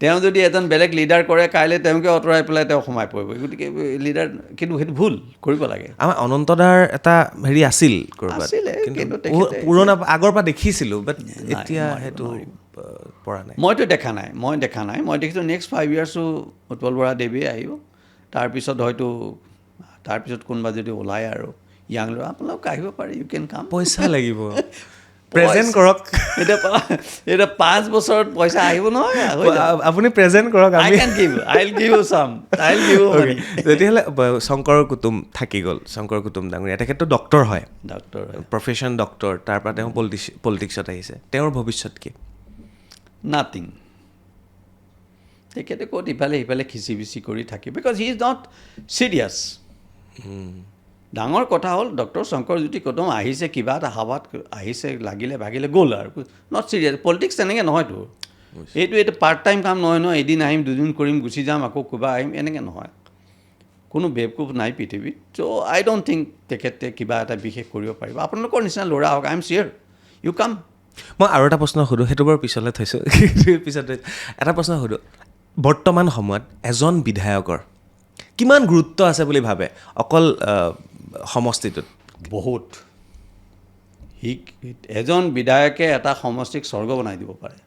Speaker 1: তেওঁ যদি এজন বেলেগ লিডাৰ কৰে, কাইলৈ তেওঁকে আঁতৰাই পেলাই তেওঁ সোমাই পৰিব। গতিকে লিডাৰ, কিন্তু সেইটো ভুল, কৰিব লাগে।
Speaker 2: আমাৰ অনন্তদাৰ এটা হেৰি আছিল,
Speaker 1: কিন্তু
Speaker 2: পুৰণা আগৰ পৰা দেখিছিলোঁ, বাট এতিয়া সেইটো পৰা নাই।
Speaker 1: মইতো দেখা নাই। মই দেখিছোঁ নেক্সট 5 yearsো উৎপল বৰা দেৱে আহিব। তাৰপিছত হয়তো কোনোবা যদি ওলায় আৰু য়াং ল'ৰা, আপোনালোক আহিব পাৰে, ইউ কেন কাম।
Speaker 2: পইচা লাগিব, প্ৰেজেণ্ট কৰক।
Speaker 1: এতিয়া 5 বছৰত পইচা আহিব নহয়,
Speaker 2: আপুনি প্ৰেজেণ্ট কৰক। তেতিয়াহ'লে শংকৰ কুটুম থাকি গ'ল, শংকৰ কুটুম ডাঙৰীয়া। তেখেতটো ডক্টৰ হয়, প্ৰফেশ্যন ডক্টৰ। তাৰপৰা তেওঁ পলিটিক্সত আহিছে। তেওঁৰ ভৱিষ্যত কি?
Speaker 1: নাথিং। তেখেতে ক'ত ইফালে সিফালে খিচি বিচি কৰি থাকে, because he is not serious. ডাঙৰ কথা হ'ল ডক্টৰ শংকৰজ্যোতি কদম আহিছে কিবা এটা হাৱাত আহিছে লাগিলে ভাগিলে গ'ল আৰু নট চিৰিয়াছ পলিটিক্স তেনেকৈ নহয়তো এইটো পাৰ্ট টাইম কাম নহয় নহয় এদিন আহিম দুদিন কৰিম গুচি যাম আকৌ কিবা আহিম এনেকৈ নহয় কোনো বেবকুফ নাই পৃথিৱীত চ' আই ডণ্ট থিংক তেখেতে কিবা এটা বিশেষ কৰিব পাৰিব আপোনালোকৰ নিচিনা ল'ৰা হওক I am sure you come
Speaker 2: মই আৰু এটা প্ৰশ্ন সোধোঁ সেইটো বাৰু পিছলৈ থৈছোঁ পিছত এটা প্ৰশ্ন সোধোঁ বৰ্তমান সময়ত এজন বিধায়কৰ কিমান গুৰুত্ব আছে বুলি ভাবে অকল সমষ্টিটোত
Speaker 1: বহুত এজন বিধায়কে এটা সমষ্টিক স্বৰ্গ বনাই দিব পাৰে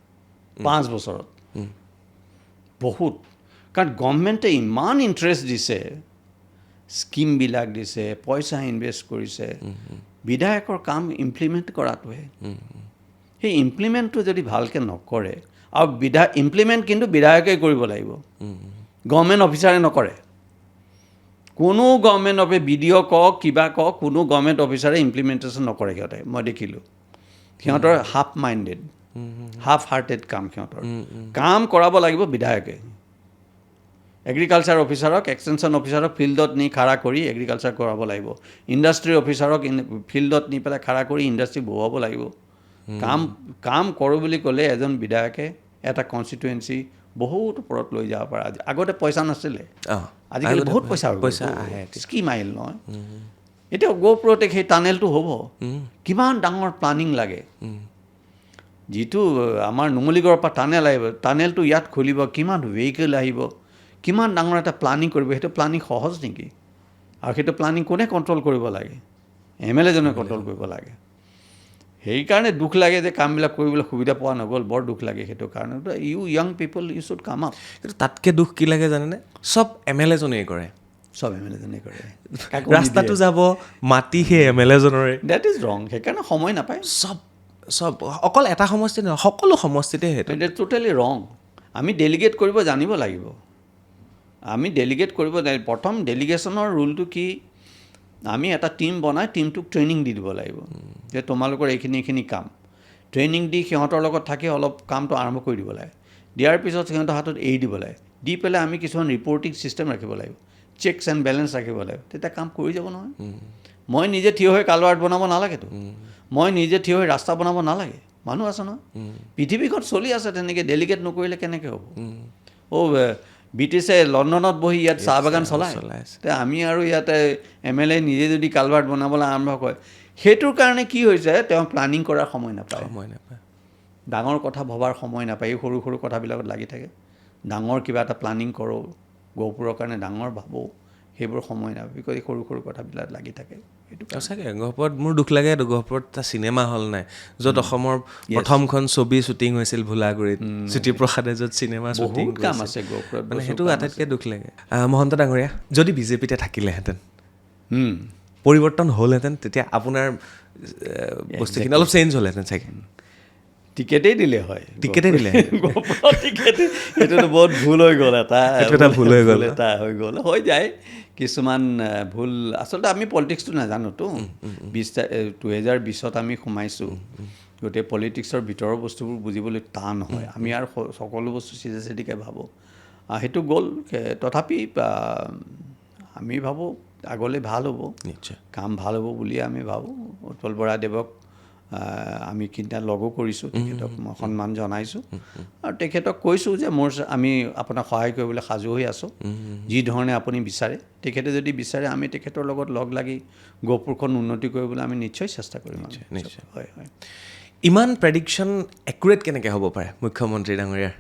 Speaker 1: 5 বছৰত বহুত কাৰণ গভৰ্ণমেণ্টে ইমান ইণ্টাৰেষ্ট দিছে স্কিমবিলাক দিছে পইচা ইনভেষ্ট কৰিছে বিধায়কৰ কাম ইমপ্লিমেণ্ট কৰাটোহে সেই ইমপ্লিমেণ্টটো যদি ভালকৈ নকৰে আৰু ইমপ্লিমেণ্ট কিন্তু বিধায়কে কৰিব লাগিব গভৰ্ণমেণ্ট অফিচাৰে নকৰে কোনো গভৰ্ণমেণ্ট BDO কওক কিবা কওক কোনো গভৰ্ণমেণ্ট অফিচাৰে ইমপ্লিমেণ্টেশ্যন নকৰে সিহঁতে মই দেখিলোঁ সিহঁতৰ হাফ মাইণ্ডেড হাফ হাৰ্টেড কাম সিহঁতৰ কাম কৰাব লাগিব বিধায়কে এগ্ৰিকালচাৰ অফিচাৰক এক্সটেনশ্যন অফিচাৰক ফিল্ডত নি খাৰা কৰি এগ্ৰিকালচাৰ কৰাব লাগিব ইণ্ডাষ্ট্ৰি অফিচাৰক ফিল্ডত নি পেলাই খাৰা কৰি ইণ্ডাষ্ট্ৰি বহুৱাব লাগিব কাম কৰোঁ বুলি ক'লে এজন বিধায়কে এটা কনষ্টিটুৱেঞ্চি বহুত ওপৰত লৈ যাব পাৰে আগতে পইচা নাছিলে আজিকালি বহুত পইচা আহে স্কিম আহিল নহয় এতিয়া গহপুৰতে সেই টানেলটো হ'ব কিমান ডাঙৰ প্লানিং লাগে যিটো আমাৰ নুমলীগড়ৰ পৰা টানেল আহিব টানেলটো ইয়াত খুলিব কিমান ভেহিকেল আহিব কিমান ডাঙৰ এটা প্লানিং কৰিব সেইটো প্লানিং সহজ নেকি আৰু সেইটো প্লানিং কোনে কণ্ট্ৰল কৰিব লাগে MLA জনে কণ্ট্ৰল কৰিব লাগে সেইকাৰণে দুখ লাগে যে কামবিলাক কৰিবলৈ সুবিধা পোৱা নগ'ল বৰ দুখ লাগে সেইটো কাৰণে young people you should come up
Speaker 2: কিন্তু তাতকৈ দুখ কি লাগে জানেনে চব MLA জনেই কৰে
Speaker 1: চব MLA জনেই কৰে
Speaker 2: ৰাস্তাটো যাব মাটি সেই MLA জনৰে
Speaker 1: ডেট ইজ ৰং সেইকাৰণে সময় নাপায়
Speaker 2: চব অকল এটা সমষ্টি নহয় সকলো সমষ্টিতে সেইটো
Speaker 1: টোটেলি ৰং আমি ডেলিগেট কৰিব জানিব লাগিব আমি ডেলিগেট কৰিব প্ৰথম ডেলিগেশ্যনৰ ৰুলটো কি আমি এটা টীম বনাই টীমটোক ট্ৰেইনিং দি দিব লাগিব যে তোমালোকৰ এইখিনি কাম ট্ৰেইনিং দি সিহঁতৰ লগত থাকি অলপ কামটো আৰম্ভ কৰি দিব লাগে দিয়াৰ পিছত সিহঁতৰ হাতত এৰি দিব লাগে দি পেলাই আমি কিছুমান ৰিপৰ্টিং ছিষ্টেম ৰাখিব লাগিব চেকছ এণ্ড বেলেঞ্চ ৰাখিব লাগিব তেতিয়া কাম কৰি যাব নহয় মই নিজে থিয় হৈ কালভাৰ্ট বনাব নালাগেতো মই নিজে থিয় হৈ ৰাস্তা বনাব নালাগে মানুহ আছে নহয় পৃথিৱীখন চলি আছে তেনেকৈ ডেলিগেট নকৰিলে কেনেকৈ হ'ব ব্ৰিটিছে লণ্ডনত বহি ইয়াত চাহ বাগান চলায় আমি আৰু ইয়াতে MLA নিজে যদি কালভাৰ্ট বনাবলৈ আৰম্ভ কৰে সেইটোৰ কাৰণে কি হৈছে তেওঁ প্লানিং কৰাৰ সময় নাপায় ডাঙৰ কথা ভবাৰ সময় নাপায় এই সৰু সৰু কথাবিলাকত লাগি থাকে ডাঙৰ কিবা এটা প্লানিং কৰোঁ গহপুৰৰ কাৰণে ডাঙৰ ভাবোঁ সেইবোৰ সময় নাপায় বিকজ এই সৰু সৰু কথাবিলাক লাগি থাকে সেইটো
Speaker 2: সঁচাকৈ গহপুৰত মোৰ দুখ লাগে গহপুৰত এটা চিনেমা হল নাই য'ত অসমৰ প্ৰথমখন ছবি শ্বুটিং হৈছিল ভোলাগুৰিত জ্যোতিপ্ৰসাদে য'ত চিনেমা শ্বুটিং
Speaker 1: কাম আছে গহপুৰত
Speaker 2: মানে সেইটো আটাইতকৈ দুখ লাগে মহন্ত ডাঙৰীয়া যদি বিজেপিতে থাকিলেহেঁতেন পৰিৱৰ্তন হ'লহেঁতেন তেতিয়া আপোনাৰ বস্তুখিনি অলপ চেঞ্জ হ'লহেঁতেন চাগে
Speaker 1: টিকেটেই দিলে হয়
Speaker 2: টিকেটেই দিলে
Speaker 1: এইটোতো বহুত ভুল হৈ গ'ল
Speaker 2: এটা ভুল হৈ গ'ল
Speaker 1: হৈ যায় কিছুমান ভুল আচলতে আমি পলিটিক্সটো নাজানোতো 2020ত আমি সোমাইছোঁ গোটেই পলিটিক্সৰ ভিতৰৰ বস্তুবোৰ বুজিবলৈ টান হয় আমি আৰু সকলো বস্তু চিধা চিধিকৈ ভাবোঁ সেইটো গ'ল তথাপি আমি ভাবোঁ আগলৈ ভাল হ'ব
Speaker 2: নিশ্চয়
Speaker 1: কাম ভাল হ'ব বুলি আমি ভাবোঁ উৎপল বৰাদেৱক আমি কিনা লগো কৰিছোঁ তেখেতক মই সন্মান জনাইছোঁ আৰু তেখেতক কৈছোঁ যে আমি আপোনাক সহায় কৰিবলৈ সাজু হৈ আছোঁ যি ধৰণে আপুনি বিচাৰে তেখেতে যদি বিচাৰে আমি তেখেতৰ লগত লগ লাগি গহপুৰখন উন্নতি কৰিবলৈ আমি নিশ্চয় চেষ্টা কৰিম
Speaker 2: নিশ্চয়
Speaker 1: হয় হয়
Speaker 2: ইমান প্ৰেডিকশ্যন একুৰেট কেনেকৈ হ'ব পাৰে মুখ্যমন্ত্ৰী ডাঙৰীয়াৰ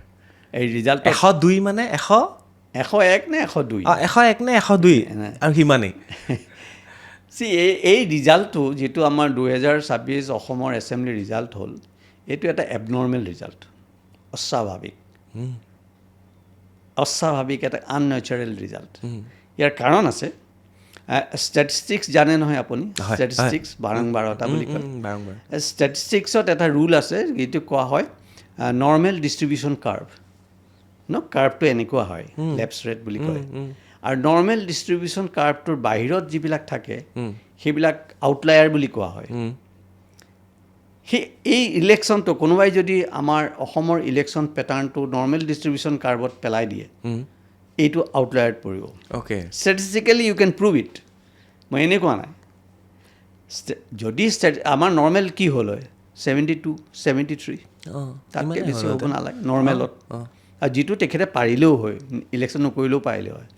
Speaker 1: এই ৰিজাল্ট
Speaker 2: 102 মানে
Speaker 1: 101 নে 102
Speaker 2: 101 নে 102 আৰু সিমানেই
Speaker 1: এই ৰিজাল্টটো যিটো আমাৰ 2026 অসমৰ এছেম্বলি ৰিজাল্ট হ'ল এইটো এটা এবনৰ্মেল ৰিজাল্ট অস্বাভাৱিক এটা আননেচাৰেল ৰিজাল্ট ইয়াৰ কাৰণ আছে ষ্টেটিষ্টিক্স জানে নহয় আপুনি ষ্টেটিষ্টিক্স 12-12টা বুলি কয় ষ্টেটিষ্টিক্সত এটা ৰুল আছে যিটো কোৱা হয় নৰ্মেল ডিষ্ট্ৰিবিউশ্যন কাৰ্ভ কাৰ্ভটো এনেকুৱা হয় লেফ্ট ৰেট বুলি কয় আৰু নৰ্মেল ডিষ্ট্ৰিবিউশ্যন কাৰ্ভটোৰ বাহিৰত যিবিলাক থাকে সেইবিলাক আউটলায়াৰ বুলি কোৱা হয় এই ইলেকশ্যনটো কোনোবাই যদি আমাৰ অসমৰ ইলেকশ্যন পেটাৰ্ণটো নৰ্মেল ডিষ্ট্ৰিবিউশ্যন কাৰ্ভত পেলাই দিয়ে এইটো আউটলায়াৰত পৰিব ষ্টেটিষ্টিকেলি ইউ কেন প্ৰুভ ইট মই এনেই কোৱা নাই যদি আমাৰ নৰ্মেল কি হ'ল হয় 72, 73
Speaker 2: অঁ
Speaker 1: তাতকৈ বেছি হ'ব নালাগে নৰ্মেলত আৰু যিটো তেখেতে পাৰিলেও হয় ইলেকশ্যন নকৰিলেও পাৰিলে হয়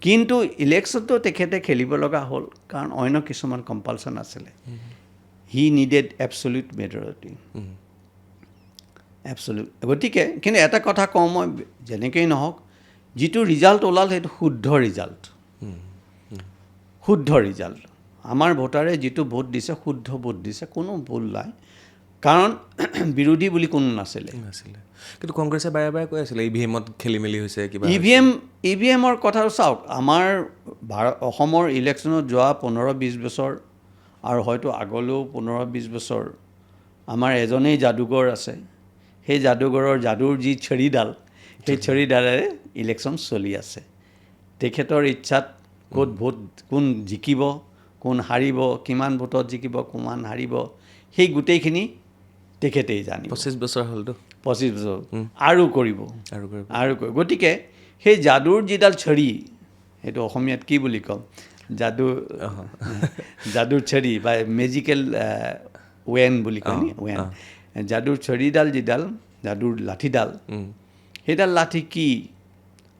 Speaker 1: কিন্তু ইলেকশ্যনটো তেখেতে খেলিব লগা হ'ল কাৰণ অন্য কিছুমান কম্পালশ্যন আছিলে হি নিডেড এবছলিউট মেজৰিটি এবছলিউট গতিকে কিন্তু এটা কথা কওঁ মই যেনেকেই নহওক যিটো ৰিজাল্ট ওলাল সেইটো শুদ্ধ ৰিজাল্ট শুদ্ধ ৰিজাল্ট আমাৰ ভোটাৰে যিটো ভোট দিছে শুদ্ধ ভোট দিছে কোনো ভুল নাই কাৰণ বিৰোধী বুলি কোনো নাছিলে
Speaker 2: কিন্তু কংগ্ৰেছে বাৰে বাৰে কৈ আছিলে EVM-ত খেলি মেলি হৈছে কিবা
Speaker 1: EVM-ৰ কথাটো চাওক আমাৰ অসমৰ ইলেকশ্যনত যোৱা 15-20 বছৰ আৰু হয়তো আগলৈও 15-20 বছৰ আমাৰ এজনেই যাদুকৰ আছে সেই যাদুঘৰৰ যাদুৰ যি ছৰিডাল সেই ছৰিডালেৰে ইলেকশ্যন চলি আছে তেখেতৰ ইচ্ছাত ক'ত ভোট কোন জিকিব কোন হাৰিব কিমান ভোটত জিকিব কিমান হাৰিব সেই গোটেইখিনি তেখেতেই জানিব
Speaker 2: 25 বছৰ হ'লতো
Speaker 1: 25 বছৰ আৰু কৰিব গতিকে সেই যাদুৰ যিডাল ছৰি সেইটো অসমীয়াত কি বুলি ক'ম যাদুৰ ছৰি বা মেজিকেল ৱেন বুলি কয় ৱেন যাদুৰ ছৰিডাল যিডাল যাদুৰ লাঠিডাল সেইডাল লাঠি কি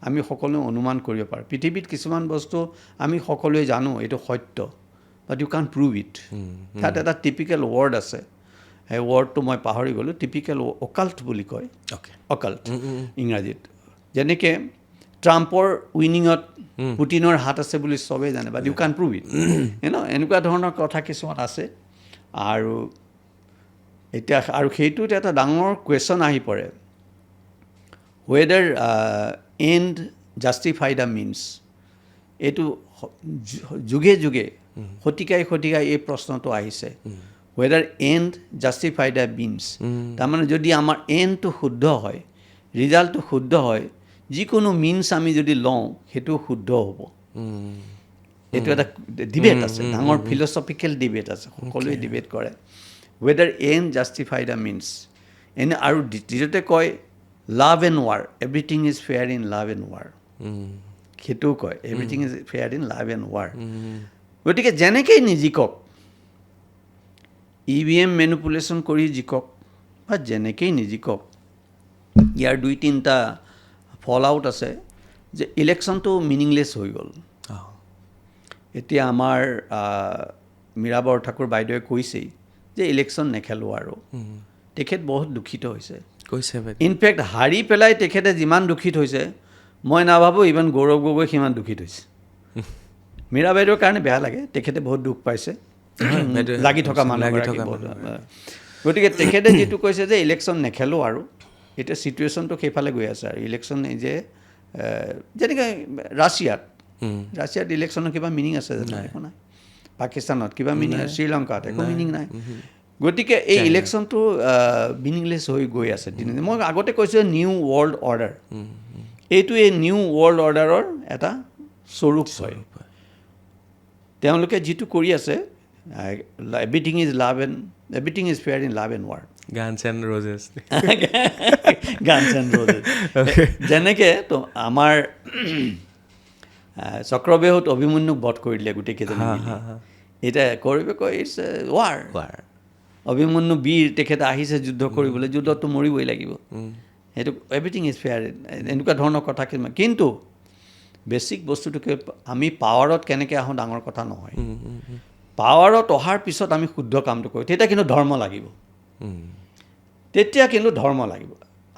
Speaker 1: আমি সকলোৱে অনুমান কৰিব পাৰোঁ পৃথিৱীত কিছুমান বস্তু আমি সকলোৱে জানো এইটো সত্য বাট ইউ কান প্ৰুভ ইট তাত এটা টিপিকেল ৱৰ্ড আছে সেই ৱৰ্ডটো মই পাহৰি গ'লোঁ টিপিকেল অকাল্ট বুলি কয় অকাল্ট ইংৰাজীত যেনেকৈ ট্ৰাম্পৰ উইনিঙত পুটিনৰ হাত আছে বুলি চবেই জানে বাট ইউ কান প্ৰুভ ইট এনেকুৱা ধৰণৰ কথা কিছুমান আছে আৰু এতিয়া আৰু সেইটোত এটা ডাঙৰ কুৱেশ্যন আহি পৰে weather and justify the means এইটো যুগে যুগে শতিকাই শতিকাই এই প্ৰশ্নটো আহিছে weather and justify the means তাৰমানে যদি আমাৰ এণ্ডটো শুদ্ধ হয় ৰিজাল্টটো শুদ্ধ হয় যিকোনো মিনছ আমি যদি লওঁ সেইটো শুদ্ধ হ'ব এইটো এটা ডিবেট আছে ডাঙৰ ফিলচফিকেল ডিবেট আছে সকলোৱে ডিবেট কৰে weather and justify the means এনে আৰু দ্বিতীয়তে কয় love and war everything is fair in love and war সেইটোও কয় everything is fair in love and war গতিকে যেনেকেই নিজিকক EVM মেনিপুলেশ্যন কৰি জিকক বা যেনেকেই নিজিকক ইয়াৰ 2-3টা ফল আউট আছে যে ইলেকশ্যনটো মিনিংলেছ হৈ গ'ল এতিয়া আমাৰ মীৰা বৰঠাকুৰ বাইদেৱে কৈছেই যে ইলেকশ্যন নেখেলোঁ আৰু তেখেত বহুত দুখিত হৈছে ইনফেক্ট হাৰি পেলাই তেখেতে যিমান দুখিত হৈছে মই নাভাবোঁ ইভেন গৌৰৱ গগৈ সিমান দুখিত হৈছে মীৰা বাইদেউৰ কাৰণে বেয়া লাগে তেখেতে বহুত দুখ পাইছে লাগি থকা মানুহ গতিকে তেখেতে যিটো কৈছে যে ইলেকশ্যন নেখেলোঁ আৰু এতিয়া চিটুৱেশ্যনটো সেইফালে গৈ আছে আৰু ইলেকশ্যন যে যেনেকৈ ৰাছিয়াত ইলেকশ্যনৰ কিবা মিনিং আছে জানো একো নাই পাকিস্তানত কিবা মিনিং আছে শ্ৰীলংকাত একো মিনিং নাই গতিকে এই ইলেকশ্যনটো মিনিংলেছ হৈ গৈ আছে দিনে মই আগতে কৈছোঁ নিউ ৱৰ্ল্ড অৰ্ডাৰ এইটো এই নিউ ৱৰ্ল্ড অৰ্ডাৰৰ এটা স্বৰূপ হয় তেওঁলোকে যিটো কৰি আছে everything is fair in love and war
Speaker 2: guns and roses
Speaker 1: যেনেকৈ তো আমাৰ চক্ৰবেহুত অভিমন্যুক বধ কৰি দিলে গোটেইকেইজনে এতিয়া কৰিবে কয় ইটছ ৱাৰ অভিমন্যু বীৰ তেখেতে আহিছে যুদ্ধ কৰিবলৈ যুদ্ধততো মৰিবই লাগিব সেইটো এভৰিথিং ইজ ফেয়াৰ এনেকুৱা ধৰণৰ কথা কিছুমান কিন্তু বেছিক বস্তুটোকে আমি পাৱাৰত কেনেকৈ আহোঁ ডাঙৰ কথা নহয় পাৱাৰত অহাৰ পিছত আমি শুদ্ধ কামটো কৰোঁ তেতিয়া কিন্তু ধৰ্ম লাগিব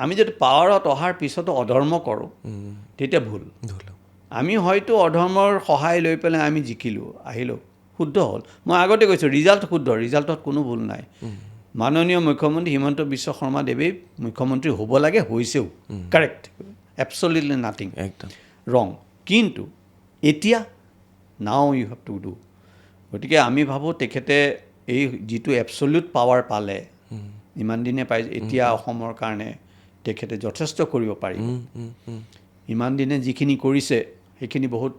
Speaker 1: আমি যদি পাৱাৰত অহাৰ পিছতো অধৰ্ম কৰোঁ তেতিয়া ভুল আমি হয়তো অধৰ্মৰ সহায় লৈ পেলাই আমি জিকিলোঁ আহিলোঁ শুদ্ধ হ'ল মই আগতে কৈছোঁ ৰিজাল্ট শুদ্ধ ৰিজাল্টত কোনো ভুল নাই মাননীয় মুখ্যমন্ত্ৰী হিমন্ত বিশ্ব শৰ্মা দেৱে মুখ্যমন্ত্ৰী হ'ব লাগে হৈছেও কাৰেক্ট এবছলিউটলি নাথিং একদম ৰং কিন্তু এতিয়া now you have to do গতিকে আমি ভাবোঁ তেখেতে এই যিটো এবছলিউট পাৱাৰ পালে ইমান দিনে পাই এতিয়া অসমৰ কাৰণে তেখেতে যথেষ্ট কৰিব পাৰিব ইমান দিনে যিখিনি কৰিছে সেইখিনি বহুত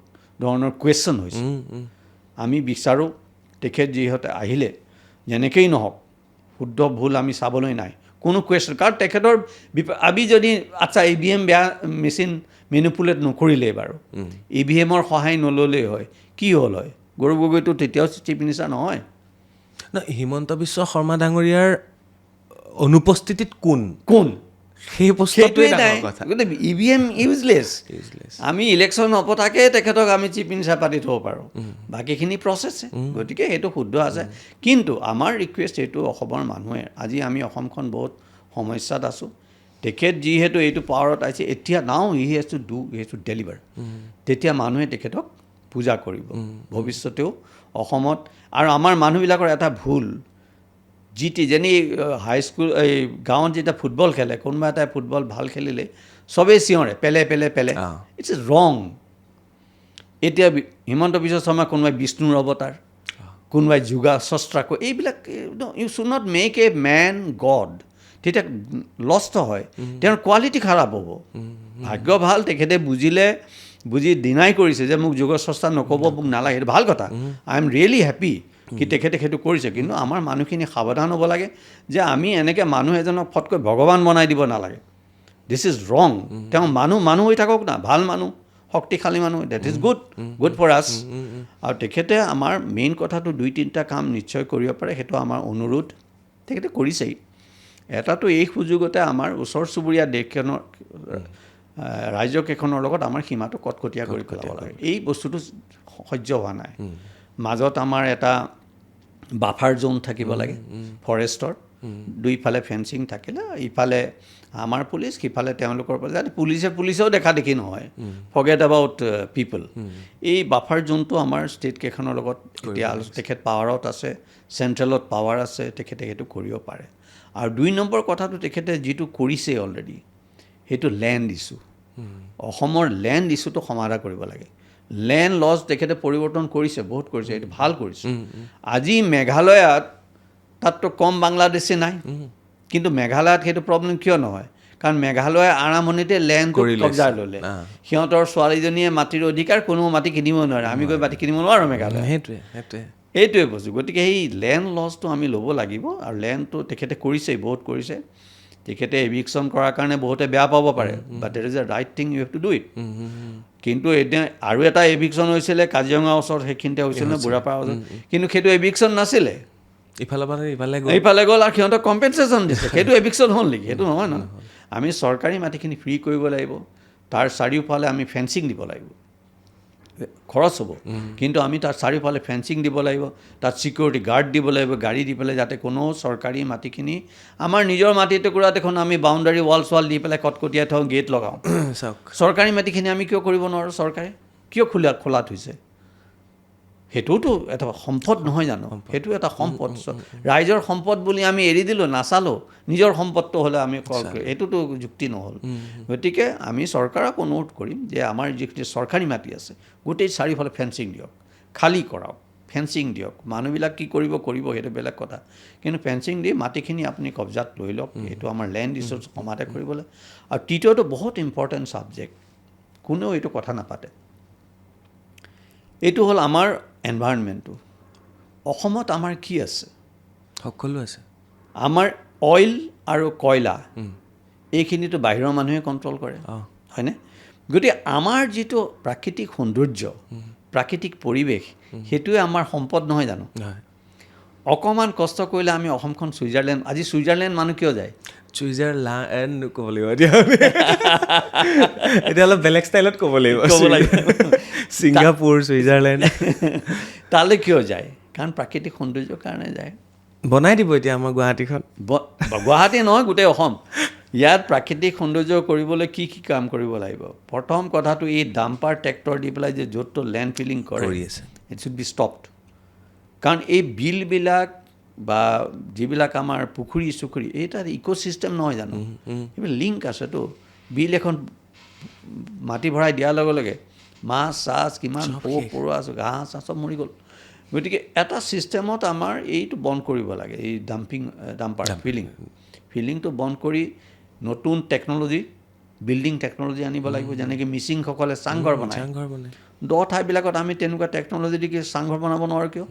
Speaker 1: ধৰণৰ কুৱেশ্যন হৈছে আমি বিচাৰোঁ তেখেত যিহেতু আহিলে যেনেকেই নহওক শুদ্ধ ভুল আমি চাবলৈ নাই কোনো কুৱেশ্যন কাৰণ তেখেতৰ আমি যদি আচ্ছা EVM বেয়া মেচিন মেনিপুলেট নকৰিলে বাৰু EVMৰ সহায় নল'লেই হয় কি হ'ল হয় গৌৰৱ গগৈটো তেতিয়াও চিফ মিনিষ্টাৰ নহয়
Speaker 2: না হিমন্ত বিশ্ব শৰ্মা ডাঙৰীয়াৰ অনুপস্থিতিত কোন সেই বস্তুটোৱে ডাঙৰ কথা।
Speaker 1: গতিকে EVM ইউজলেছ। আমি ইলেকশ্যন নপতাকৈ তেখেতক আমি চিফ মিনিষ্টাৰ পাতি থ'ব পাৰোঁ, বাকীখিনি প্ৰচেছে। গতিকে সেইটো শুদ্ধ আছে। কিন্তু আমাৰ ৰিকুৱেষ্ট এইটো অসমৰ মানুহে, আজি আমি অসমখন বহুত সমস্যাত আছোঁ। তেখেত যিহেতু এইটো পাৱাৰত আহিছে, এতিয়া নাও হি হেজ টু ডেলিভাৰ। তেতিয়া মানুহে তেখেতক পূজা কৰিব ভৱিষ্যতেও অসমত। আৰু আমাৰ মানুহবিলাকৰ এটা ভুল, যেনে হাইস্কুল এই গাঁৱত যেতিয়া ফুটবল খেলে, কোনোবা এটাই ফুটবল ভাল খেলিলে চবেই চিঞৰে পেলে ইটছ ইজ ৰং। এতিয়া হিমন্ত বিশ্ব শৰ্মা কোনোবাই বিষ্ণুৰ অৱতাৰ, কোনোবাই যোগা শস্ত্ৰাকো, এইবিলাক you should not make a man god. তেতিয়া লষ্ট হয়, তেওঁৰ কোৱালিটি খাৰাপ হ'ব। ভাগ্য ভাল তেখেতে বুজি ডিনাই কৰিছে যে মোক যোগ চৰ্চা নক'ব, মোক নালাগে, সেইটো ভাল কথা। আই এম ৰিয়েলি হেপী কি তেখেতে সেইটো কৰিছে। কিন্তু আমাৰ মানুহখিনি সাৱধান হ'ব লাগে যে আমি এনেকৈ মানুহ এজনক ফটকৈ ভগৱান বনাই দিব নালাগে। দিছ ইজ ৰং। তেওঁ মানুহ হৈ থাকক না, ভাল মানুহ, শক্তিশালী মানুহ, ডেট ইজ গুড ফৰ আছ। আৰু তেখেতে আমাৰ মেইন কথাটো 2-3টা কাম নিশ্চয় কৰিব পাৰে, সেইটো আমাৰ অনুৰোধ। তেখেতে কৰিছেই। এটাটো এই সুযোগতে আমাৰ ওচৰ চুবুৰীয়া দেশখনৰ ৰাজ্যকেইখনৰ লগত আমাৰ সীমাটো কটকটীয়া কৰি পেলাব লাগে। এই বস্তুটো সহ্য হোৱা নাই। মাজত আমাৰ এটা বাফাৰ জোন থাকিব লাগে ফৰেষ্টৰ, দুইফালে ফেঞ্চিং থাকিলে, ইফালে আমাৰ পুলিচ, সিফালে তেওঁলোকৰ পৰা, যাতে পুলিচেও দেখা দেখি নহয়, ফৰগেট এবাউট পিপল। এই বাফাৰ জোনটো আমাৰ ষ্টেটকেইখনৰ লগত এতিয়া তেখেত পাৱাৰত আছে, চেণ্ট্ৰেলত পাৱাৰ আছে, তেখেতে সেইটো কৰিব পাৰে। আৰু 2 নম্বৰ কথাটো তেখেতে যিটো কৰিছে অলৰেডি, সেইটো লেণ্ড ইছ্যু। অসমৰ লেণ্ড ইছ্যুটো সমাধান কৰিব লাগে। লেণ্ড লজ তেখেতে পৰিৱৰ্তন কৰিছে, বহুত কৰিছে, এইটো ভাল কৰিছে। আজি মেঘালয়ত তাততো কম বাংলাদেশী নাই, কিন্তু মেঘালয়ত সেইটো প্ৰব্লেম কিয় নহয়? কাৰণ মেঘালয়ে আৰম্ভণিতে লেণ্ডটো কব্জা ল'লে। সিহঁতৰ ছোৱালীজনীয়ে মাটিৰ অধিকাৰ, কোনো মাটি কিনিব নোৱাৰে। আমি গৈ মাটি কিনিব নোৱাৰোঁ মেঘালয়। এইটোৱে বস্তু। গতিকে সেই লেণ্ড লজটো আমি ল'ব লাগিব। আৰু লেণ্ডটো তেখেতে কৰিছেই, বহুত কৰিছে। তেখেতে এভিকশ্যন কৰাৰ কাৰণে বহুতে বেয়া পাব পাৰে, but that is a right thing, you have to do it. কিন্তু এতিয়া আৰু এটা এভিকশ্যন হৈছিলে কাজিৰঙাৰ ওচৰত, সেইখিনিতে হৈছিল ন, বুঢ়াপাৰা ওচৰত, কিন্তু সেইটো এভিকশ্যন নাছিলে। ইফালে গ'ল আৰু সিহঁতক কম্পেনচেশ্যন দিছে, সেইটো এভিকশ্যন হ'ল নেকি? সেইটো নহয় ন। আমি চৰকাৰী মাটিখিনি ফ্ৰী কৰিব লাগিব, তাৰ চাৰিওফালে আমি ফেঞ্চিং দিব লাগিব। খৰচ হ'ব, কিন্তু আমি তাৰ চাৰিওফালে ফেঞ্চিং দিব লাগিব, তাত ছিকিউৰিটি গাৰ্ড দিব লাগিব, গাড়ী দি পেলাই, যাতে কোনো চৰকাৰী মাটিখিনি, আমাৰ নিজৰ মাটি টুকুৰা দেখোন আমি বাউণ্ডাৰী ৱাল দি পেলাই কটকটীয়াই থওঁ, গেট লগাওঁ। চৰকাৰী মাটিখিনি আমি কিয় কৰিব নোৱাৰোঁ? চৰকাৰে কিয় খোলা থৈছে? সেইটোতো এটা সম্পদ নহয় জানো? সেইটো এটা সম্পদ, ৰাইজৰ সম্পদ বুলি আমি এৰি দিলোঁ, নাচালোঁ। নিজৰ সম্পদটো হ'লে আমি এইটোতো যুক্তি নহ'ল। গতিকে আমি চৰকাৰক অনুৰোধ কৰিম যে আমাৰ যিখিনি চৰকাৰী মাটি আছে, গোটেই চাৰিওফালে ফেঞ্চিং দিয়ক, খালী কৰাওক, ফেঞ্চিং দিয়ক। মানুহবিলাক কি কৰিব সেইটো বেলেগ কথা, কিন্তু ফেঞ্চিং দি মাটিখিনি আপুনি কব্জাত লৈ লওক। এইটো আমাৰ লেণ্ড ইছ্যু সমাধান কৰিবলৈ। আৰু তৃতীয়টো বহুত ইম্পৰ্টেণ্ট ছাবজেক্ট, কোনেও এইটো কথা নাপাতে, এইটো হ'ল আমাৰ এনভাইৰণমেণ্টটো। অসমত আমাৰ কি আছে?
Speaker 2: সকলো আছে। আমাৰ
Speaker 1: অইল আৰু কয়লা, এইখিনিতো বাহিৰৰ মানুহে কণ্ট্ৰল কৰে, হয়নে? গতিকে আমাৰ যিটো প্ৰাকৃতিক সৌন্দৰ্য, প্ৰাকৃতিক পৰিৱেশ, সেইটোৱে আমাৰ সম্পদ নহয় জানো? অকণমান কষ্ট কৰিলে আমি অসমখন ছুইজাৰলেণ্ড, আজি ছুইজাৰলেণ্ড মানুহ কিয় যায়?
Speaker 2: ছুইজাৰলেণ্ড ক'ব লাগিব এতিয়া অলপ বেলেগ ষ্টাইলত ক'ব লাগিব। ছিংগাপুৰ, ছুইজাৰলেণ্ড,
Speaker 1: তালৈ কিয় যায়? কাৰণ প্ৰাকৃতিক সৌন্দৰ্যৰ কাৰণে যায়।
Speaker 2: বনাই দিব এতিয়া আমাৰ গুৱাহাটীখন।
Speaker 1: গুৱাহাটী নহয়, গোটেই অসম। ইয়াত প্ৰাকৃতিক সৌন্দৰ্য কৰিবলৈ কি কাম কৰিব লাগিব? প্ৰথম কথাটো, এই ডাম্পাৰ ট্ৰেক্টৰ দি পেলাই যে য'ত ত'ত লেণ্ড ফিলিং কৰে, ইট শুড বি ষ্টপড। কাৰণ এই বিলবিলাক বা যিবিলাক আমাৰ পুখুৰী চুখুৰী, এইটা ইক'চিষ্টেম নহয় জানো? এইবিলাক লিংক আছেতো। বিল এখন মাটি ভৰাই দিয়াৰ লগে লগে মাছ চাছ কিমান পৰুৱা আছে, ঘাঁহ চাহ চব মৰি গ'ল। গতিকে এটা ছিষ্টেমত আমাৰ এইটো বন্ধ কৰিব লাগে, এই ডাম্পাৰ ফিলিংটো বন্ধ কৰি নতুন টেকন'লজি, বিল্ডিং টেকন'লজি আনিব লাগিব। যেনেকৈ মিচিংসকলে চাংঘৰ বনায়, দ ঠাইবিলাকত আমি তেনেকুৱা টেকন'লজি দি চাংঘৰ বনাব নোৱাৰোঁ কিয়?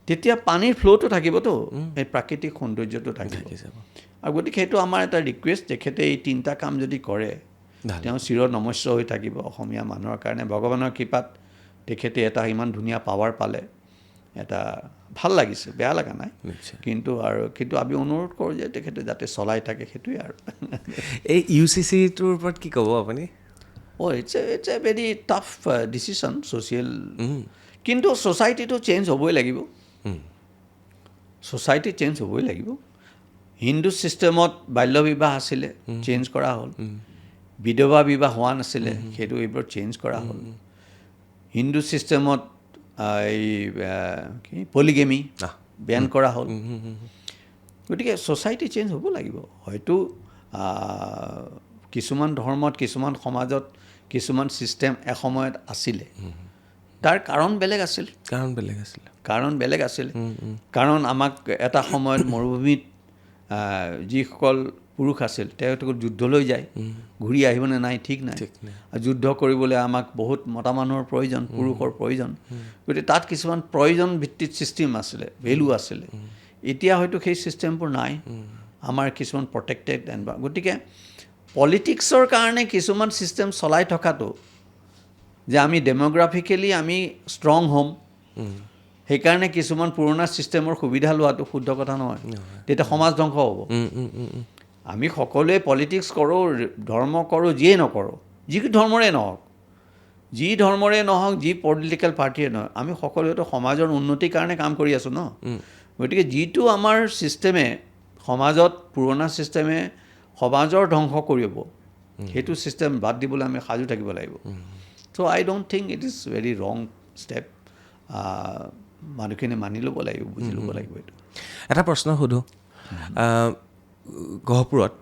Speaker 1: তেতিয়া পানীৰ ফ্ল'টো থাকিবতো, এই প্ৰাকৃতিক সৌন্দৰ্যটো থাকিব। আৰু গতিকে সেইটো আমাৰ এটা ৰিকুৱেষ্ট, তেখেতে এই 3টা কাম যদি কৰে, তেওঁ চিৰ নমস্য হৈ থাকিব অসমীয়া মানুহৰ কাৰণে। ভগৱানৰ কৃপাত তেখেতে এটা ইমান ধুনীয়া পাৱাৰ পালে, এটা ভাল লাগিছে, বেয়া লগা নাই। কিন্তু আমি অনুৰোধ কৰোঁ যে তেখেতে যাতে চলাই থাকে, সেইটোৱে আৰু।
Speaker 2: এই UCC-টোৰ ওপৰত কি ক'ব আপুনি?
Speaker 1: It's a very tough decision social, কিন্তু ছ'চাইটিটো চেঞ্জ হ'বই লাগিব। ছ'চাইটি চেঞ্জ হ'বই লাগিব। হিন্দু ছিষ্টেমত বাল্য বিবাহ আছিলে, চেঞ্জ কৰা হ'ল। বিধৱা বিবাহ হোৱা নাছিলে, সেইটো এইবোৰ চেঞ্জ কৰা হ'ল। হিন্দু ছিষ্টেমত এই কি পলিগেমি বেন কৰা হ'ল। গতিকে ছ'চাইটি চেঞ্জ হ'ব লাগিব। হয়তো কিছুমান ধৰ্মত, কিছুমান সমাজত কিছুমান ছিষ্টেম এসময়ত আছিলে, তাৰ কাৰণ বেলেগ আছিল। কাৰণ আমাক এটা সময়ত মৰুভূমিত যিসকল পুৰুষ আছিল তেওঁলোকে যুদ্ধলৈ যায়, ঘূৰি আহিবনে নাই ঠিক নাই। যুদ্ধ কৰিবলৈ আমাক বহুত মতা মানুহৰ প্ৰয়োজন, পুৰুষৰ প্ৰয়োজন। গতিকে তাত কিছুমান প্ৰয়োজন ভিত্তিত ছিষ্টেম আছিলে, ভেলু আছিলে। এতিয়া হয়তো সেই ছিষ্টেমবোৰ নাই, আমাৰ কিছুমান প্ৰটেক্টেড এনভাইৰনমেণ্ট। গতিকে পলিটিক্সৰ কাৰণে কিছুমান ছিষ্টেম চলাই থকাটো, যে আমি ডেম'গ্ৰাফিকেলি আমি ষ্ট্ৰং হ'ম, সেইকাৰণে কিছুমান পুৰণা ছিষ্টেমৰ সুবিধা লোৱাটো শুদ্ধ কথা নহয়। তেতিয়া সমাজ ধ্বংস হ'ব। আমি সকলোৱে পলিটিক্স কৰোঁ, ধৰ্ম কৰোঁ, যিয়ে নকৰোঁ, যি ধৰ্মৰে নহওক, যি পলিটিকেল পাৰ্টিয়ে নহওক, আমি সকলোৱেতো সমাজৰ উন্নতিৰ কাৰণে কাম কৰি আছোঁ ন। গতিকে যিটো আমাৰ ছিষ্টেমে সমাজত, পুৰণা ছিষ্টেমে সমাজৰ ধ্বংস কৰিব, সেইটো ছিষ্টেম বাদ দিবলৈ আমি সাজু থাকিব লাগিব। So' I don't think it is very wrong step. মানুহখিনি মানি ল'ব লাগিব, বুজি ল'ব লাগিব এইটো।
Speaker 2: এটা প্ৰশ্ন সোধোঁ, গহপুৰত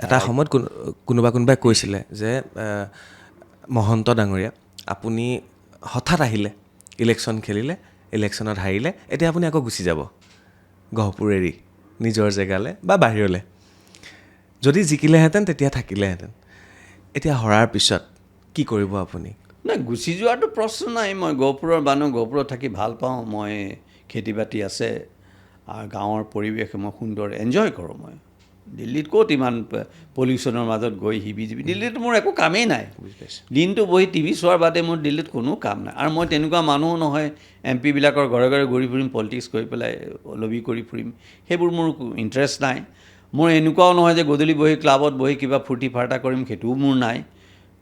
Speaker 2: এটা সময়ত কোনোবাই কৈছিলে যে মহন্ত ডাঙৰীয়া, আপুনি হঠাৎ আহিলে, ইলেকশ্যন খেলিলে, ইলেকশ্যনত হাৰিলে, এতিয়া আপুনি আকৌ গুচি যাব গহপুৰ এৰি নিজৰ জেগালৈ বা বাহিৰলৈ। যদি জিকিলেহেঁতেন তেতিয়া থাকিলেহেঁতেন, এতিয়া হৰাৰ পিছত কি কৰিব আপুনি?
Speaker 1: নাই, গুচি যোৱাটো প্ৰশ্ন নাই। মই গহপুৰৰ মানুহ, গহপুৰত থাকি ভাল পাওঁ। মই খেতি বাতি আছে, গাঁৱৰ পৰিৱেশ মই সুন্দৰ এনজয় কৰোঁ। মই দিল্লীত ক'ত ইমান পলিউশ্যনৰ মাজত গৈ হিবি জিবি, দিল্লীত মোৰ একো কামেই নাই। দিনটো বহি টিভি চোৱাৰ বাদে মোৰ দিল্লীত কোনো কাম নাই। আৰু মই তেনেকুৱা মানুহো নহয় MP বিলাকৰ ঘৰে ঘৰে ঘূৰি ফুৰিম, পলিটিক্স কৰি পেলাই লবি কৰি ফুৰিম, সেইবোৰ মোৰ ইণ্টাৰেষ্ট নাই। মোৰ এনেকুৱাও নহয় যে গধূলি বহি ক্লাবত বহি কিবা ফূৰ্তি ফাৰ্তা কৰিম, সেইটোও মোৰ নাই।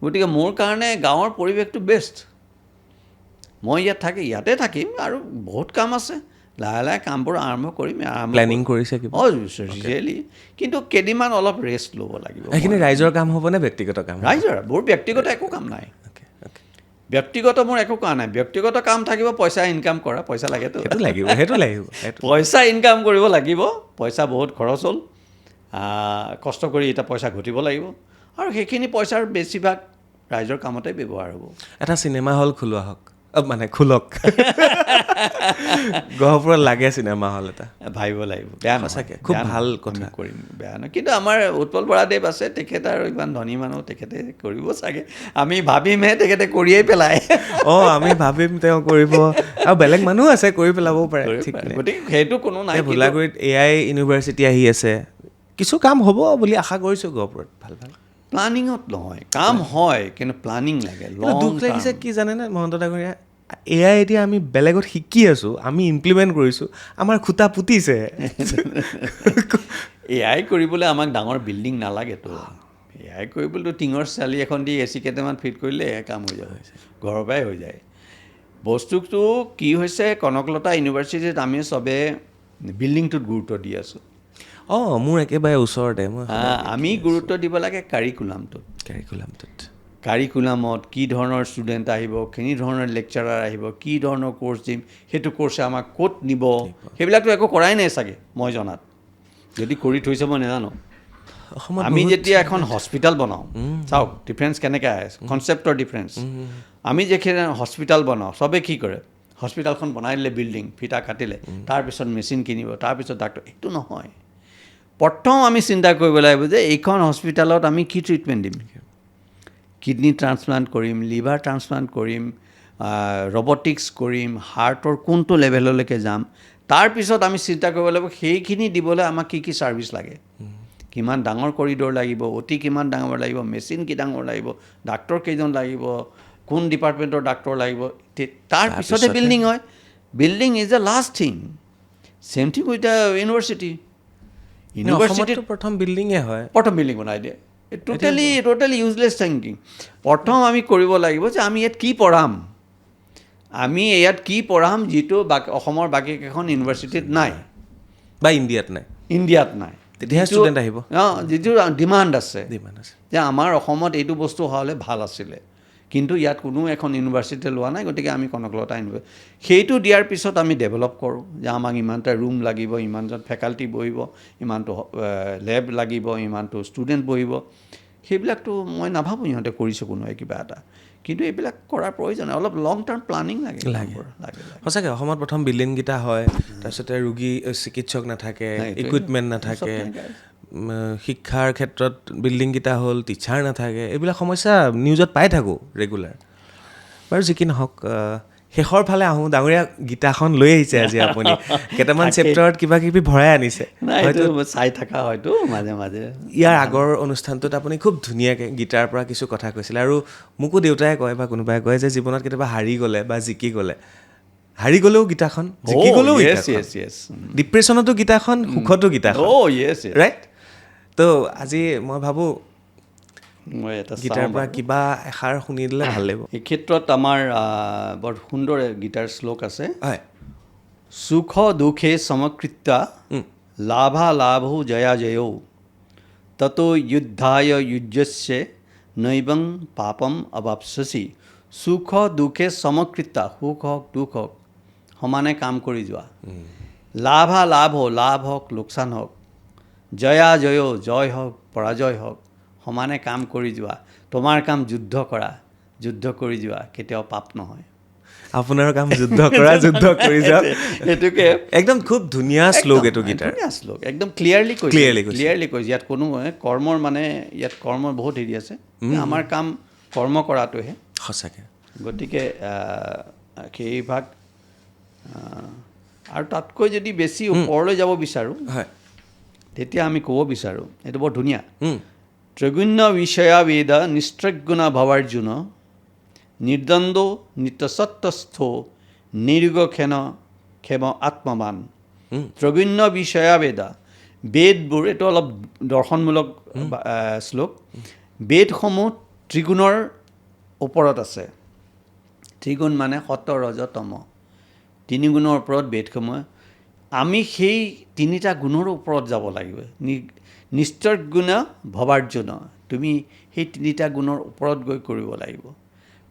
Speaker 1: গতিকে মোৰ কাৰণে গাঁৱৰ পৰিৱেশটো বেষ্ট। মই ইয়াতে থাকিম আৰু বহুত কাম আছে, লাহে লাহে কামবোৰ আৰম্ভ কৰিম।
Speaker 2: প্লেনিং কৰিছে কিবা?
Speaker 1: ৰিয়েলি, কিন্তু কেইদিনমান অলপ ৰেষ্ট ল'ব লাগিব।
Speaker 2: সেইখিনি ৰাইজৰ কাম হ'বনে ব্যক্তিগত কাম?
Speaker 1: ৰাইজৰ, মোৰ ব্যক্তিগত একো কাম নাই। ব্যক্তিগত মোৰ একো কাম নাই। ব্যক্তিগত কাম থাকিব, পইচা ইনকাম কৰা, পইচা লাগেতো,
Speaker 2: সেইটো লাগিব।
Speaker 1: পইচা ইনকাম কৰিব লাগিব। পইচা বহুত খৰচ হ'ল, কষ্ট কৰি এতিয়া পইচা ঘটিব লাগিব, আৰু সেইখিনি পইচাৰ বেছিভাগ ৰাইজৰ কামতে ব্যৱহাৰ হ'ব।
Speaker 2: এটা চিনেমা হল খোলোৱা হওক, মানে খোলক। গহপুৰত লাগে চিনেমা হল এটা,
Speaker 1: ভাবিব লাগিব। বেয়া
Speaker 2: সঁচাকৈ খুব ভাল কথা
Speaker 1: কৰিম, বেয়া নহয়। কিন্তু আমাৰ উৎপল বৰাদেৱ আছে, তেখেত আৰু ইমান ধনী মানুহ, তেখেতে কৰিব চাগে। আমি ভাবিমহে, তেখেতে কৰিয়েই পেলায়।
Speaker 2: আমি ভাবিম তেওঁ কৰিব, আৰু বেলেগ মানুহ আছে কৰি পেলাবও পাৰে।
Speaker 1: গতিকে সেইটো কোনো নাই।
Speaker 2: ভোলাগুৰিত AI ইউনিভাৰ্চিটি আহি আছে, কিছু কাম হ'ব বুলি আশা কৰিছোঁ গহপুৰত। ভাল
Speaker 1: প্লানিঙত নহয়, কাম হয়, কিন্তু প্লানিং লাগে।
Speaker 2: দুখ লাগিছে কি জানেনে মহন্ত ডাঙৰীয়া, AI এতিয়া আমি বেলেগত শিকি আছোঁ, আমি ইমপ্লিমেণ্ট কৰিছোঁ, আমাৰ খুটা পুতিছে।
Speaker 1: AI কৰিবলৈ আমাক ডাঙৰ বিল্ডিং নালাগেতো। AI কৰিবলৈতো টিঙৰ চালি এখন দি AC কেইটামান ফিট কৰিলে কাম হৈ যাব, ঘৰৰ পৰাই হৈ যায়। বস্তুটো কি হৈছে, কনকলতা ইউনিভাৰ্চিটিত আমি চবে বিল্ডিংটোত গুৰুত্ব দি আছোঁ।
Speaker 2: মোৰ একেবাৰে ওচৰতে।
Speaker 1: আমি গুৰুত্ব দিব লাগে কাৰিকুলামটোত। কাৰিকুলামত কি ধৰণৰ ষ্টুডেণ্ট আহিব, কেনে ধৰণৰ লেকচাৰাৰ আহিব, কি ধৰণৰ কোৰ্চ দিম, সেইটো কোৰ্চে আমাক ক'ত নিব, সেইবিলাকতো একো কৰাই নাই চাগে মই জনাত। যদি কৰি থৈছে মই নাজানো। আমি যেতিয়া এখন হস্পিটেল বনাওঁ, চাওক ডিফাৰেঞ্চ কেনেকৈ আহে, কনচেপ্টৰ ডিফাৰেঞ্চ। আমি যিখিনি হস্পিটেল বনাওঁ, চবেই কি কৰে, হস্পিটেলখন বনাই দিলে, বিল্ডিং ফিটা কাটিলে, তাৰপিছত মেচিন কিনিব, তাৰপিছত ডাক্তৰ। এইটো নহয়। প্ৰথম আমি চিন্তা কৰিব লাগিব যে এইখন হস্পিটেলত আমি কি ট্ৰিটমেণ্ট দিম। কিডনি ট্ৰান্সপ্লাণ্ট কৰিম, লিভাৰ ট্ৰান্সপ্লাণ্ট কৰিম, ৰবটিক্স কৰিম, হাৰ্টৰ কোনটো লেভেললৈকে যাম। তাৰপিছত আমি চিন্তা কৰিব লাগিব সেইখিনি দিবলৈ আমাক কি কি ছাৰ্ভিচ লাগে, কিমান ডাঙৰ কৰিডৰ লাগিব, অতি কিমান ডাঙৰ লাগিব, মেচিন কি ডাঙৰ লাগিব, ডাক্তৰ কেইজন লাগিব, কোন ডিপাৰ্টমেণ্টৰ ডাক্তৰ লাগিব। তাৰপিছতে বিল্ডিং হয়। Building is the last thing. Same thing with the university. University
Speaker 2: অসমতো প্ৰথম বিল্ডিঙে হয়
Speaker 1: প্ৰথম বিল্ডিং বনাই দিয়ে টোটেলি ইউজলেছ থিংকিং প্ৰথম আমি কৰিব লাগিব যে আমি ইয়াত কি পঢ়াম যিটো অসমৰ বাকী কেইখন ইউনিভাৰ্চিটিত নাই
Speaker 2: বা ইণ্ডিয়াত নাই তেতিয়াহে ষ্টুডেণ্ট আহিব
Speaker 1: যিটো ডিমাণ্ড আছে
Speaker 2: ডিমাণ্ড আছে
Speaker 1: যে আমাৰ অসমত এইটো বস্তু হ'লে ভাল আছিলে কিন্তু ইয়াত কোনো এখন ইউনিভাৰ্চিটি লোৱা নাই গতিকে আমি কনকলতা সেইটো দিয়াৰ পিছত আমি ডেভেলপ কৰোঁ যে আমাক ইমানটা ৰুম লাগিব ইমানজন ফেকাল্টি বহিব ইমানটো লেব লাগিব ইমানটো ষ্টুডেণ্ট বহিব সেইবিলাকতো মই নাভাবোঁ ইহঁতে কৰিছে কোনোৱে কিবা এটা কিন্তু এইবিলাক কৰাৰ প্ৰয়োজন অলপ লং টাৰ্ম প্লানিং লাগে
Speaker 2: সঁচাকৈ অসমত প্ৰথম বিল্ডিংকেইটা হয় তাৰপিছতে ৰোগী চিকিৎসক নাথাকে ইকুইপমেণ্ট নাথাকে শিক্ষাৰ ক্ষেত্ৰত বিল্ডিংকেইটা হ'ল টিচাৰ নাথাকে এইবিলাক সমস্যা নিউজত পাই থাকোঁ ৰেগুলাৰ বাৰু যি কি নহওক শেষৰ ফালে আহোঁ ডাঙৰীয়া গীতাখন লৈ আহিছে আজি আপুনি কেইটামান চেপ্টাৰত কিবা কিবি ভৰাই আনিছে
Speaker 1: হয়তো চাই থকা হয়তো মাজে মাজে
Speaker 2: ইয়াৰ আগৰ অনুষ্ঠানটোত আপুনি খুব ধুনীয়াকৈ গীতাৰ পৰা কিছু কথা কৈছিলে আৰু মোকো দেউতাই কয় বা কোনোবাই কয় যে জীৱনত কেতিয়াবা হাৰি গ'লেও গীতাখন জিকি গ'লেও ডিপ্ৰেশ্যনতো গীতাখন সুখতো গীতাখন ৰাইট তো আজি মই ভাবোঁ গীতাৰ পৰা কিবা এষাৰ শুনি দিলে ভাল লাগিব
Speaker 1: এই ক্ষেত্ৰত আমাৰ বৰ সুন্দৰ গীতাৰ শ্লোক আছে
Speaker 2: হয়
Speaker 1: সুখ দুখে সমকৃত্য লাভালাভৌ জয়া জয়ৌ ততো যুদ্ধায় যুজ্যস্য নৈবং পাপম অবাপস্যসি সুখ দুখে সমকৃত্য সুখ হওক দুখ হওক সমানে কাম কৰি যোৱা লাভ হওক লোকচান হওক জয়া জয়ৌ জয় হওক পৰাজয় হওক সমানে কাম কৰি যোৱা তোমাৰ কাম যুদ্ধ কৰি যোৱা কেতিয়াও পাপ নহয়
Speaker 2: আপোনাৰ কাম যুদ্ধ কৰি যাওক
Speaker 1: এইটোকে
Speaker 2: একদম খুব ধুনীয়া শ্লোক এইটো গীতাৰ
Speaker 1: শ্লোক একদম ক্লিয়াৰলি কৈছে ইয়াত কোনো কৰ্মৰ মানে ইয়াত কৰ্মৰ বহুত হেৰি আছে আমাৰ কাম কৰ্ম কৰাটোহে
Speaker 2: সঁচাকৈ
Speaker 1: গতিকে সেই ভাগ আৰু তাতকৈ যদি বেছি ওপৰলৈ যাব বিচাৰোঁ
Speaker 2: হয়
Speaker 1: তেতিয়া আমি ক'ব বিচাৰোঁ এইটো বৰ ধুনীয়া ত্ৰৈগুণ্য বিষয়া বেদ নিস্ত্ৰগুণ ভৱাৰ্জুন নিৰ্দ্বন্দ নিত্যসত্ত্বস্থ ক্ষেম আত্মবান ত্ৰৈগুণ্য বিষয়া বেদবোৰ এইটো অলপ দৰ্শনমূলক শ্লোক বেদসমূহ ত্ৰিগুণৰ ওপৰত আছে ত্ৰিগুণ মানে সত্য ৰজ তম তিনি গুণৰ ওপৰত বেদসমূহ আমি সেই তিনিটা গুণৰ ওপৰত যাব লাগিব নিস্ত্ৰগুণ ভৱাৰ্জুন তুমি সেই তিনিটা গুণৰ ওপৰত গৈ কৰিব লাগিব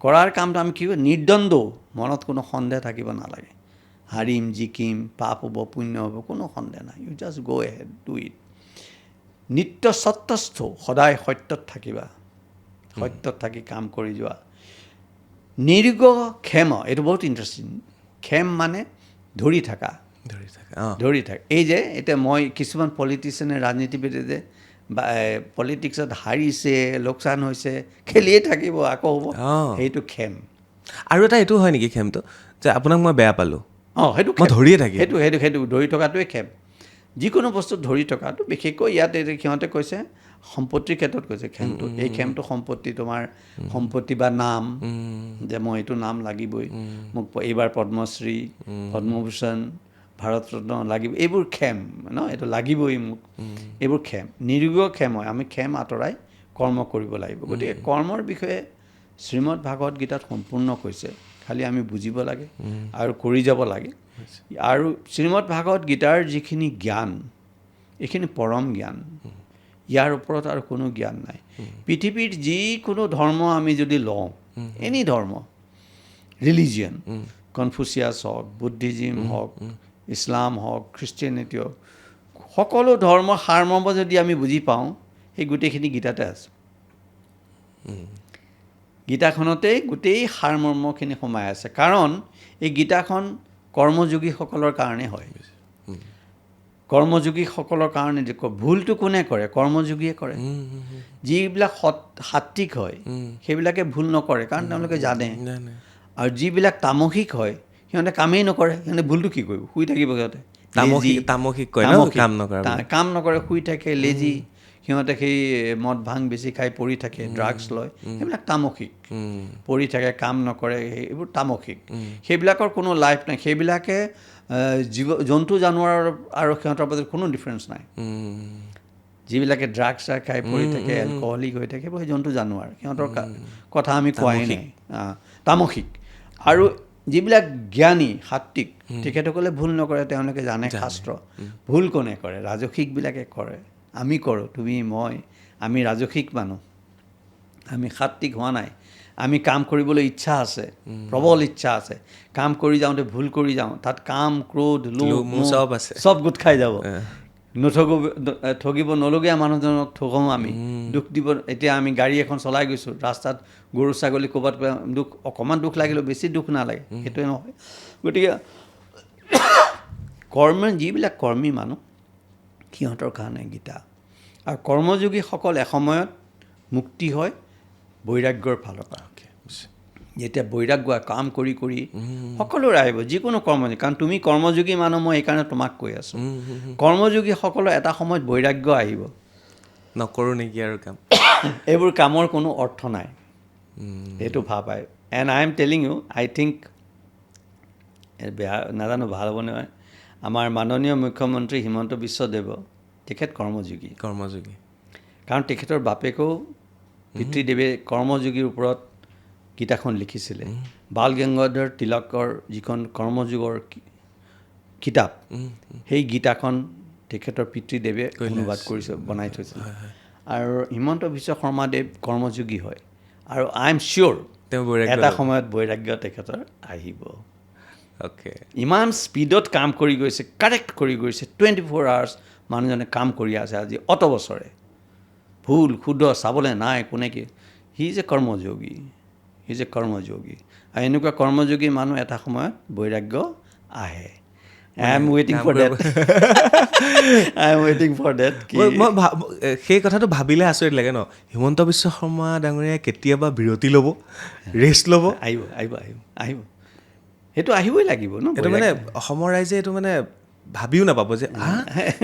Speaker 1: কৰাৰ কামটো আমি কি নিৰ্দ্বন্দ মনত কোনো সন্দেহ থাকিব নালাগে হাৰিম জিকিম পাপ হ'ব পুণ্য হ'ব কোনো সন্দেহ নাই ইউ জাষ্ট গ' এহেড ডু ইট নিত্য সত্ত্বস্থ সদায় সত্যত থাকিবা সত্যত থাকি কাম কৰি যোৱা ক্ষেম এইটো বহুত ইণ্টাৰেষ্টিং ক্ষেম মানে ধৰি থকা এই যে এতিয়া মই কিছুমান পলিটিচিয়ানে ৰাজনীতিবিদে যে পলিটিক্সত হাৰিছে লোকচান হৈছে খেলিয়ে থাকিব আকৌ হ'ব সেইটো ক্ষেম
Speaker 2: আৰু এটা এইটো হয় নেকি ক্ষেমটো যে আপোনাক মই বেয়া পালোঁ
Speaker 1: সেইটো
Speaker 2: ধৰিয়ে থাকি
Speaker 1: সেইটো ধৰি থকাটোৱে ক্ষেম যিকোনো বস্তু ধৰি থকাটো বিশেষকৈ ইয়াত সিহঁতে কৈছে সম্পত্তিৰ ক্ষেত্ৰত কৈছে ক্ষেমটো এই ক্ষেমটো সম্পত্তি তোমাৰ সম্পত্তি বা নাম যে মই এইটো নাম লাগিবই মোক এইবাৰ পদ্মশ্ৰী পদ্মভূষণ ভাৰত ৰত্ন লাগিব এইবোৰ ক্ষেম এইটো লাগিবই মোক এইবোৰ ক্ষেম ক্ষেম হয় আমি ক্ষেম আঁতৰাই কৰ্ম কৰিব লাগিব গতিকে কৰ্মৰ বিষয়ে শ্ৰীমদ ভাগৱত গীতাত সম্পূৰ্ণ কৈছে খালি আমি বুজিব লাগে আৰু কৰি যাব লাগে আৰু শ্ৰীমদ ভাগৱত গীতাৰ যিখিনি জ্ঞান এইখিনি পৰম জ্ঞান ইয়াৰ ওপৰত আৰু কোনো জ্ঞান নাই পৃথিৱীৰ যিকোনো ধৰ্ম আমি যদি লওঁ এনি ধৰ্ম ৰিলিজিয়ন কনফুচিয়াছ হওক বুদ্ধিজিম হওক ইছলাম হওক খ্ৰীষ্টিয়ানিটি হওক সকলো ধৰ্মৰ সাৰমৰ্ম যদি আমি বুজি পাওঁ সেই গোটেইখিনি গীতাতে আছে গীতাখনতেই গোটেই সাৰমৰ্মখিনি সোমাই আছে কাৰণ এই গীতাখন কৰ্মযোগীসকলৰ কাৰণে হয় কৰ্মযোগীসকলৰ কাৰণে যে ভুলটো কোনে কৰে কৰ্মযোগীয়ে কৰে যিবিলাক সাত্বিক হয় সেইবিলাকে ভুল নকৰে কাৰণ তেওঁলোকে জানে আৰু যিবিলাক তামসিক হয় সিহঁতে কামেই নকৰে সিহঁতে ভুলটো কি কৰিব শুই থাকিব সিহঁতে
Speaker 2: তামসিক
Speaker 1: কাম নকৰে শুই থাকে লেজি সিহঁতে সেই মদ ভাং বেছি খাই পৰি থাকে, ড্ৰাগছ লয়, সেইবিলাক তামসিক। পৰি থাকে, কাম নকৰে, এইবোৰ তামসিক। সেইবিলাকৰ কোনো লাইফ নাই। সেইবিলাকে জন্তু জানোৱাৰ আৰু সিহঁতৰ মাজত কোনো ডিফাৰেঞ্চ নাই। যিবিলাকে ড্ৰাগছ খাই পৰি থাকে, এলকহলিক হৈ থাকে, সেইবোৰ জন্তু জানোৱাৰ, সিহঁতৰ কথা আমি কোৱাই নাই। তামসিক। আৰু যিবিলাক জ্ঞানী সাত্বিক, তেখেতসকলে ভুল নকৰে, তেওঁলোকে জানে শাস্ত্ৰ। ভুল কোনে কৰে? ৰাজসিকবিলাকে কৰে। আমি কৰোঁ, তুমি মই, আমি ৰাজসিক মানুহ, আমি সাত্বিক হোৱা নাই। আমি কাম কৰিবলৈ ইচ্ছা আছে, প্ৰবল ইচ্ছা আছে, কাম কৰি যাওঁতে ভুল কৰি যাওঁ, তাত কাম, ক্ৰোধ, লোভ,
Speaker 2: চব আছে,
Speaker 1: চব গোট খাই যাব। ঠগিব নলগীয়া মানুহজনক ঠগোঁ আমি, দুখ দিব। এতিয়া আমি গাড়ী এখন চলাই গৈছোঁ, ৰাস্তাত গৰু ছাগলী ক'ৰবাত দুখ, অকণমান দুখ লাগিলেও বেছি দুখ নালাগে, সেইটোৱে নহয়। গতিকে যিবিলাক কৰ্মী মানুহ, সিহঁতৰ কাৰণে গীতা। আৰু কৰ্মযোগীসকল এসময়ত মুক্তি হয় বৈৰাগ্যৰ ফালৰ পৰা। যেতিয়া বৈৰাগ্য কাম কৰি কৰি সকলোৰে আহিব, যিকোনো কৰ্মযোগী। কাৰণ তুমি কৰ্মযোগী মানুহ, মই এইকাৰণে তোমাক কৈ আছোঁ, কৰ্মযোগীসকলৰ এটা সময়ত বৈৰাগ্য আহিব।
Speaker 2: নকৰোঁ নেকি আৰু কাম,
Speaker 1: এইবোৰ কামৰ কোনো অৰ্থ নাই, সেইটো ভাবাই। And I am telling you, I think, বেয়া নাজানো ভাল হ'ব নহয়, আমাৰ মাননীয় মুখ্যমন্ত্ৰী হিমন্ত বিশ্ব দেৱ, তেখেত কৰ্মযোগী। কাৰণ তেখেতৰ বাপেকেও পিতৃদেৱে কৰ্মযোগীৰ ওপৰত গীতাখন লিখিছিলে। বাল গংগাধৰ তিলকৰ যিখন কৰ্মযোগৰ কিতাপ, সেই গীতাখন তেখেতৰ পিতৃদেৱে অনুবাদ কৰিছে, বনাই থৈছিলে। আৰু হিমন্ত বিশ্ব শৰ্মাদেৱ কৰ্মযোগী হয়। আৰু আই এম চিয়'ৰ এটা সময়ত বৈৰাগ্য তেখেতৰ আহিব। ইমান স্পীডত কাম কৰি গৈছে, কাৰেক্ট কৰি গৈছে, 24 hours মানুহজনে কাম কৰি আছে আজি অত বছৰে, ভুল শুদ্ধ চাবলৈ নাই কোনে কি। হি ইজ এ কৰ্মযোগী, আৰু এনেকুৱা কৰ্মযোগী মানুহ এটা সময়ত বৈৰাগ্য আহে। আই এম ৱেইটিং ফৰ ডেট।
Speaker 2: সেই কথাটো ভাবিলে আচৰিত লাগে ন, হিমন্ত বিশ্ব শৰ্মা ডাঙৰীয়াই কেতিয়াবা বিৰতি ল'ব, ৰেষ্ট ল'ব।
Speaker 1: আহিব সেইটো আহিবই লাগিব ন।
Speaker 2: এইটো মানে অসমৰ ৰাইজে এইটো মানে ভাবিও নাপাব যে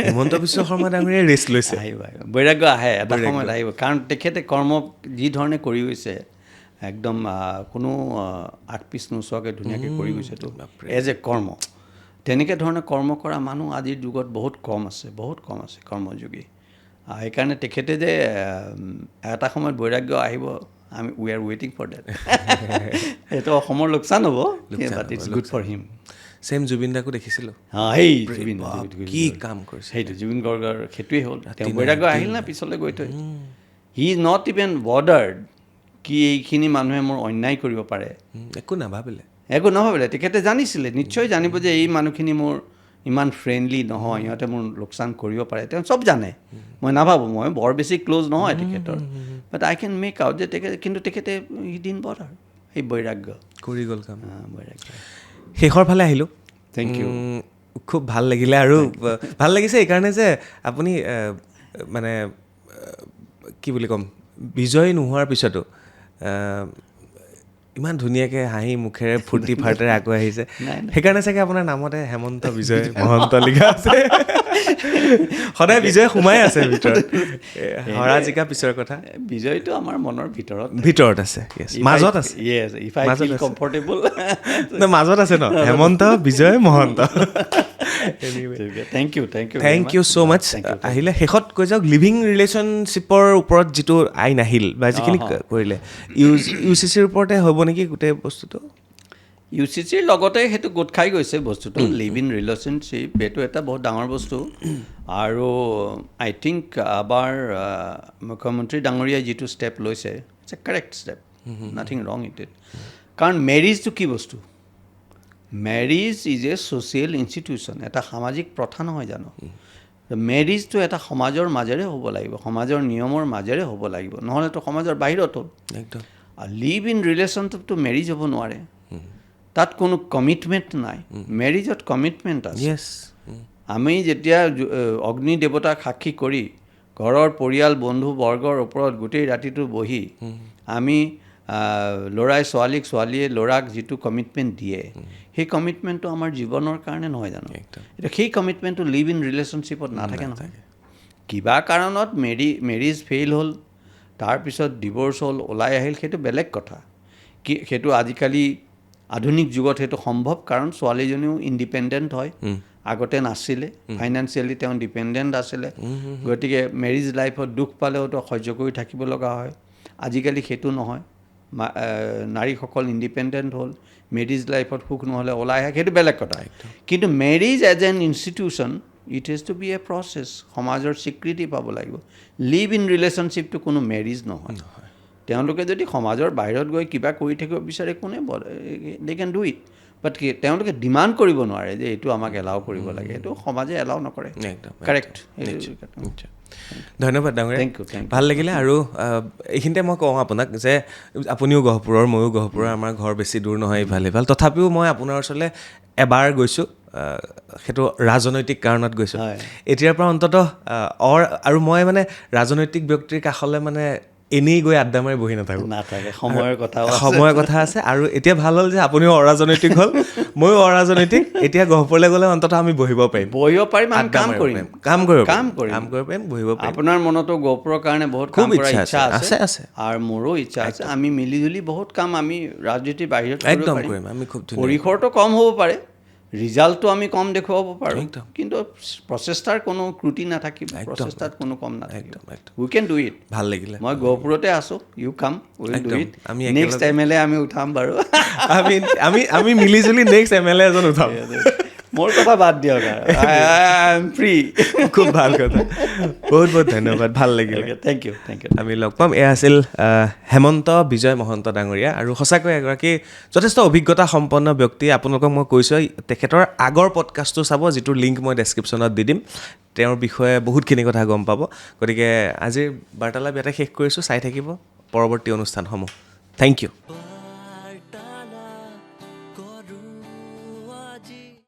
Speaker 2: হিমন্ত বিশ্ব শৰ্মা ডাঙৰীয়াই ৰেষ্ট লৈছে।
Speaker 1: আহিব বৈৰাগ্য আহে, এটা সময়ত আহিব। কাৰণ তেখেতে কৰ্ম যি ধৰণে কৰি গৈছে, একদম কোনো আগ পিছ নোচোৱাকৈ ধুনীয়াকৈ কৰি গৈছেতো এজ এ কৰ্ম। তেনেকৈ ধৰণে কৰ্ম কৰা মানুহ আজিৰ যুগত বহুত কম আছে কৰ্মযোগী। সেইকাৰণে তেখেতে যে এটা সময়ত বৈৰাগ্য আহিব, উই আৰ ৱেইটিং ফৰ ডেট। সেইটো অসমৰ লোকচান হ'ব, but it's good for him.
Speaker 2: Same Zubeen দাকো দেখিছিলোঁ, কি কাম কৰিছে।
Speaker 1: সেইটো জুবিন গাৰ্গৰ সেইটোৱে হ'ল, তেওঁ বৈৰাগ্য আহিল না পিছলৈ গৈ থৈ। হি ইজ নট ইভেন বৰ্ডাৰ্ড কি এইখিনি মানুহে মোৰ অন্যায় কৰিব পাৰে, একো নাভাবিলে। তেখেতে জানিছিলে, নিশ্চয় জানিব যে এই মানুহখিনি মোৰ ইমান ফ্ৰেণ্ডলি নহয়, সিহঁতে মোৰ লোকচান কৰিব পাৰে, তেওঁ চব জানে। মই নাভাবোঁ, মই বৰ বেছি ক্ল'জ নহয় তেখেতৰ, বাট আই কেন মেক আউট যে তেখেতে হি ডিডন্ট বডাৰ, সেই বৈৰাগ্য
Speaker 2: কৰি গ'ল কাম।
Speaker 1: বৈৰাগ্য।
Speaker 2: শেষৰ ফালে আহিলোঁ।
Speaker 1: Thank you.
Speaker 2: খুব ভাল লাগিলে, আৰু ভাল লাগিছে এইকাৰণে যে আপুনি মানে কি বুলি ক'ম, বিজয় নোহোৱাৰ পিছতো ইমান ধুনীয়াকৈ হাঁহি মুখেৰে ফূৰ্তি ফাৰ্তেৰে আগুৱাই আহিছে। সেইকাৰণে চাগে আপোনাৰ নামতে হেমন্ত বিজয় মহন্ত লিখা আছে। সদায় বিজয় সোমাই আছে ভিতৰত, হৰা জিকা পিছৰ কথা।
Speaker 1: বিজয়টো আমাৰ মনৰ ভিতৰত আছে,
Speaker 2: মাজত আছে, মাজত আছে ন, হেমন্ত বিজয় মহন্ত। থেংক ইউ ছ' মাছ। আহিলে শেষত কৈ যাওক, লিভিং ৰিলেশ্যনশ্বিপৰ ওপৰত যিটো আইন আহিল বা যিখিনি কৰিলে, UCCৰ ওপৰতে হ'ব নেকি গোটেই বস্তুটো?
Speaker 1: UCCৰ লগতে সেইটো গোট খাই গৈছে বস্তুটো। লিভ ইন ৰিলেশ্যনশ্বিপ এইটো এটা বহুত ডাঙৰ বস্তু, আৰু আই থিংক আমাৰ মুখ্যমন্ত্ৰী ডাঙৰীয়াই যিটো ষ্টেপ লৈছে, it's a correct step, nothing wrong it. কাৰণ মেৰিজটো কি বস্তু? Marriage is a social institution, এটা সামাজিক প্ৰথা নহয় জানো? মেৰিজটো এটা সমাজৰ মাজেৰে হ'ব লাগিব, সমাজৰ নিয়মৰ মাজেৰে হ'ব লাগিব, নহ'লেতো সমাজৰ বাহিৰত হ'ল।
Speaker 2: একদম।
Speaker 1: আৰু লিভ ইন ৰিলেশ্যনটোতো মেৰিজ হ'ব নোৱাৰে, তাত কোনো কমিটমেণ্ট নাই। মেৰিজত কমিটমেণ্ট আছে। আমি যেতিয়া অগ্নি দেৱতাক সাক্ষী কৰি ঘৰৰ পৰিয়াল বন্ধু বৰ্গৰ ওপৰত গোটেই ৰাতিটো বহি আমি ল'ৰাই ছোৱালীক, ছোৱালীয়ে ল'ৰাক যিটো কমিটমেণ্ট দিয়ে, সেই কমিটমেণ্টটো আমাৰ জীৱনৰ কাৰণে নহয় জানো? এতিয়া সেই কমিটমেণ্টটো লিভ ইন ৰিলেশ্যনশ্বিপত নাথাকে নহয়। কিবা কাৰণত মেৰিজ ফেইল হ'ল, তাৰপিছত ডিভ'ৰ্চ হ'ল, ওলাই আহিল, সেইটো বেলেগ কথা। সেইটো আজিকালি আধুনিক যুগত সেইটো সম্ভৱ, কাৰণ ছোৱালীজনীও ইণ্ডিপেণ্ডেণ্ট হয়, আগতে নাছিলে, ফাইনেন্সিয়েলি তেওঁ ডিপেণ্ডেণ্ট আছিলে, গতিকে মেৰিজ লাইফত দুখ পালেওতো সহ্য কৰি থাকিব লগা হয়। আজিকালি সেইটো নহয়, নাৰীসকল ইণ্ডিপেণ্ডেণ্ট হ'ল, মেৰিজ লাইফত সুখ নহ'লে ওলাই আহে, সেইটো বেলেগ কথা। কিন্তু marriage as an institution, it has to be a process, সমাজৰ স্বীকৃতি পাব লাগিব। লিভ ইন ৰিলেশ্যনশ্বিপটো কোনো মেৰিজ নহয়। তেওঁলোকে যদি সমাজৰ বাহিৰত গৈ কিবা কৰি থাকিব বিচাৰে, কোনে দে কেন ডু ইট, বাট তেওঁলোকে ডিমাণ্ড কৰিব নোৱাৰে যে এইটো আমাক এলাউ কৰিব লাগে, এইটো সমাজে এলাউ নকৰে। কাৰেক্ট।
Speaker 2: ধন্যবাদ ডাঙৰীয়া,
Speaker 1: থেংক ইউ।
Speaker 2: ভাল লাগিলে। আৰু এইখিনিতে মই কওঁ আপোনাক যে আপুনিও গহপুৰৰ, ময়ো গহপুৰৰ, আমাৰ ঘৰ বেছি দূৰ নহয় ইফালে সিফাল, তথাপিও মই আপোনাৰ ওচৰলৈ এবাৰ গৈছোঁ, সেইটো ৰাজনৈতিক কাৰণত গৈছোঁ। এতিয়াৰ পৰা অন্ততঃ আৰু মই মানে ৰাজনৈতিক ব্যক্তিৰ কাষলৈ মানে এনেই গৈ আড্ডা মাৰি বহি নাথাকোঁ, সময়ৰ কথা আছে। আৰু এতিয়া ভাল হ'ল যে আপুনিও অৰাজনৈতিক হ'ল, ময়ো অৰাজনৈতিক, এতিয়া গহপুৰলৈ গ'লে অন্ততঃ আমি বহিব পাৰিম, কাম কৰিব পাৰিম, বহিব পাৰিম।
Speaker 1: আপোনাৰ মনতো গহপুৰৰ কাৰণে বহুত কাম কৰাৰ ইচ্ছা আছে, আৰু মোৰো ইচ্ছা আছে। আমি মিলিজুলি বহুত কাম আমি ৰাজনীতিৰ বাহিৰত
Speaker 2: একদম কৰিম, আমি খুব ধুনীয়া।
Speaker 1: পৰিসৰটো কম হ'ব পাৰে, ৰিজাল্টটো আমি কম দেখুৱাব পাৰোঁ, কিন্তু প্ৰচেষ্টাৰ কোনো ত্ৰুটি নাথাকিব, প্ৰচেষ্টাত কোনো কম নাথাকিব। We can do it.
Speaker 2: ভাল লাগিলে।
Speaker 1: মই গহপুৰতে আছোঁ, you come, will do it. Next MLA আমি উঠাম বাৰু,
Speaker 2: আমি মিলিজুলি নেক্সট MLA এজন উঠাম।
Speaker 1: মোৰ কথা বাদ দিয়ক, আই এম ফ্ৰী।
Speaker 2: খুব ভাল কথা, বহুত বহুত ধন্যবাদ, ভাল লাগিলে।
Speaker 1: Thank you.
Speaker 2: আমি লগ পাম। এয়া আছিল হেমন্ত বিজয় মহন্ত ডাঙৰীয়া, আৰু সঁচাকৈ এগৰাকী যথেষ্ট অভিজ্ঞতা সম্পন্ন ব্যক্তি। আপোনালোকক মই কৈছোঁ, তেখেতৰ আগৰ পডকাষ্টটো চাব, যিটোৰ লিংক মই ডেছক্ৰিপশ্যনত দি দিম, তেওঁৰ বিষয়ে বহুতখিনি কথা গম পাব। গতিকে আজিৰ বাৰ্তালাপ ইয়াতে শেষ কৰিছোঁ, চাই থাকিব পৰৱৰ্তী অনুষ্ঠানসমূহ। Thank U.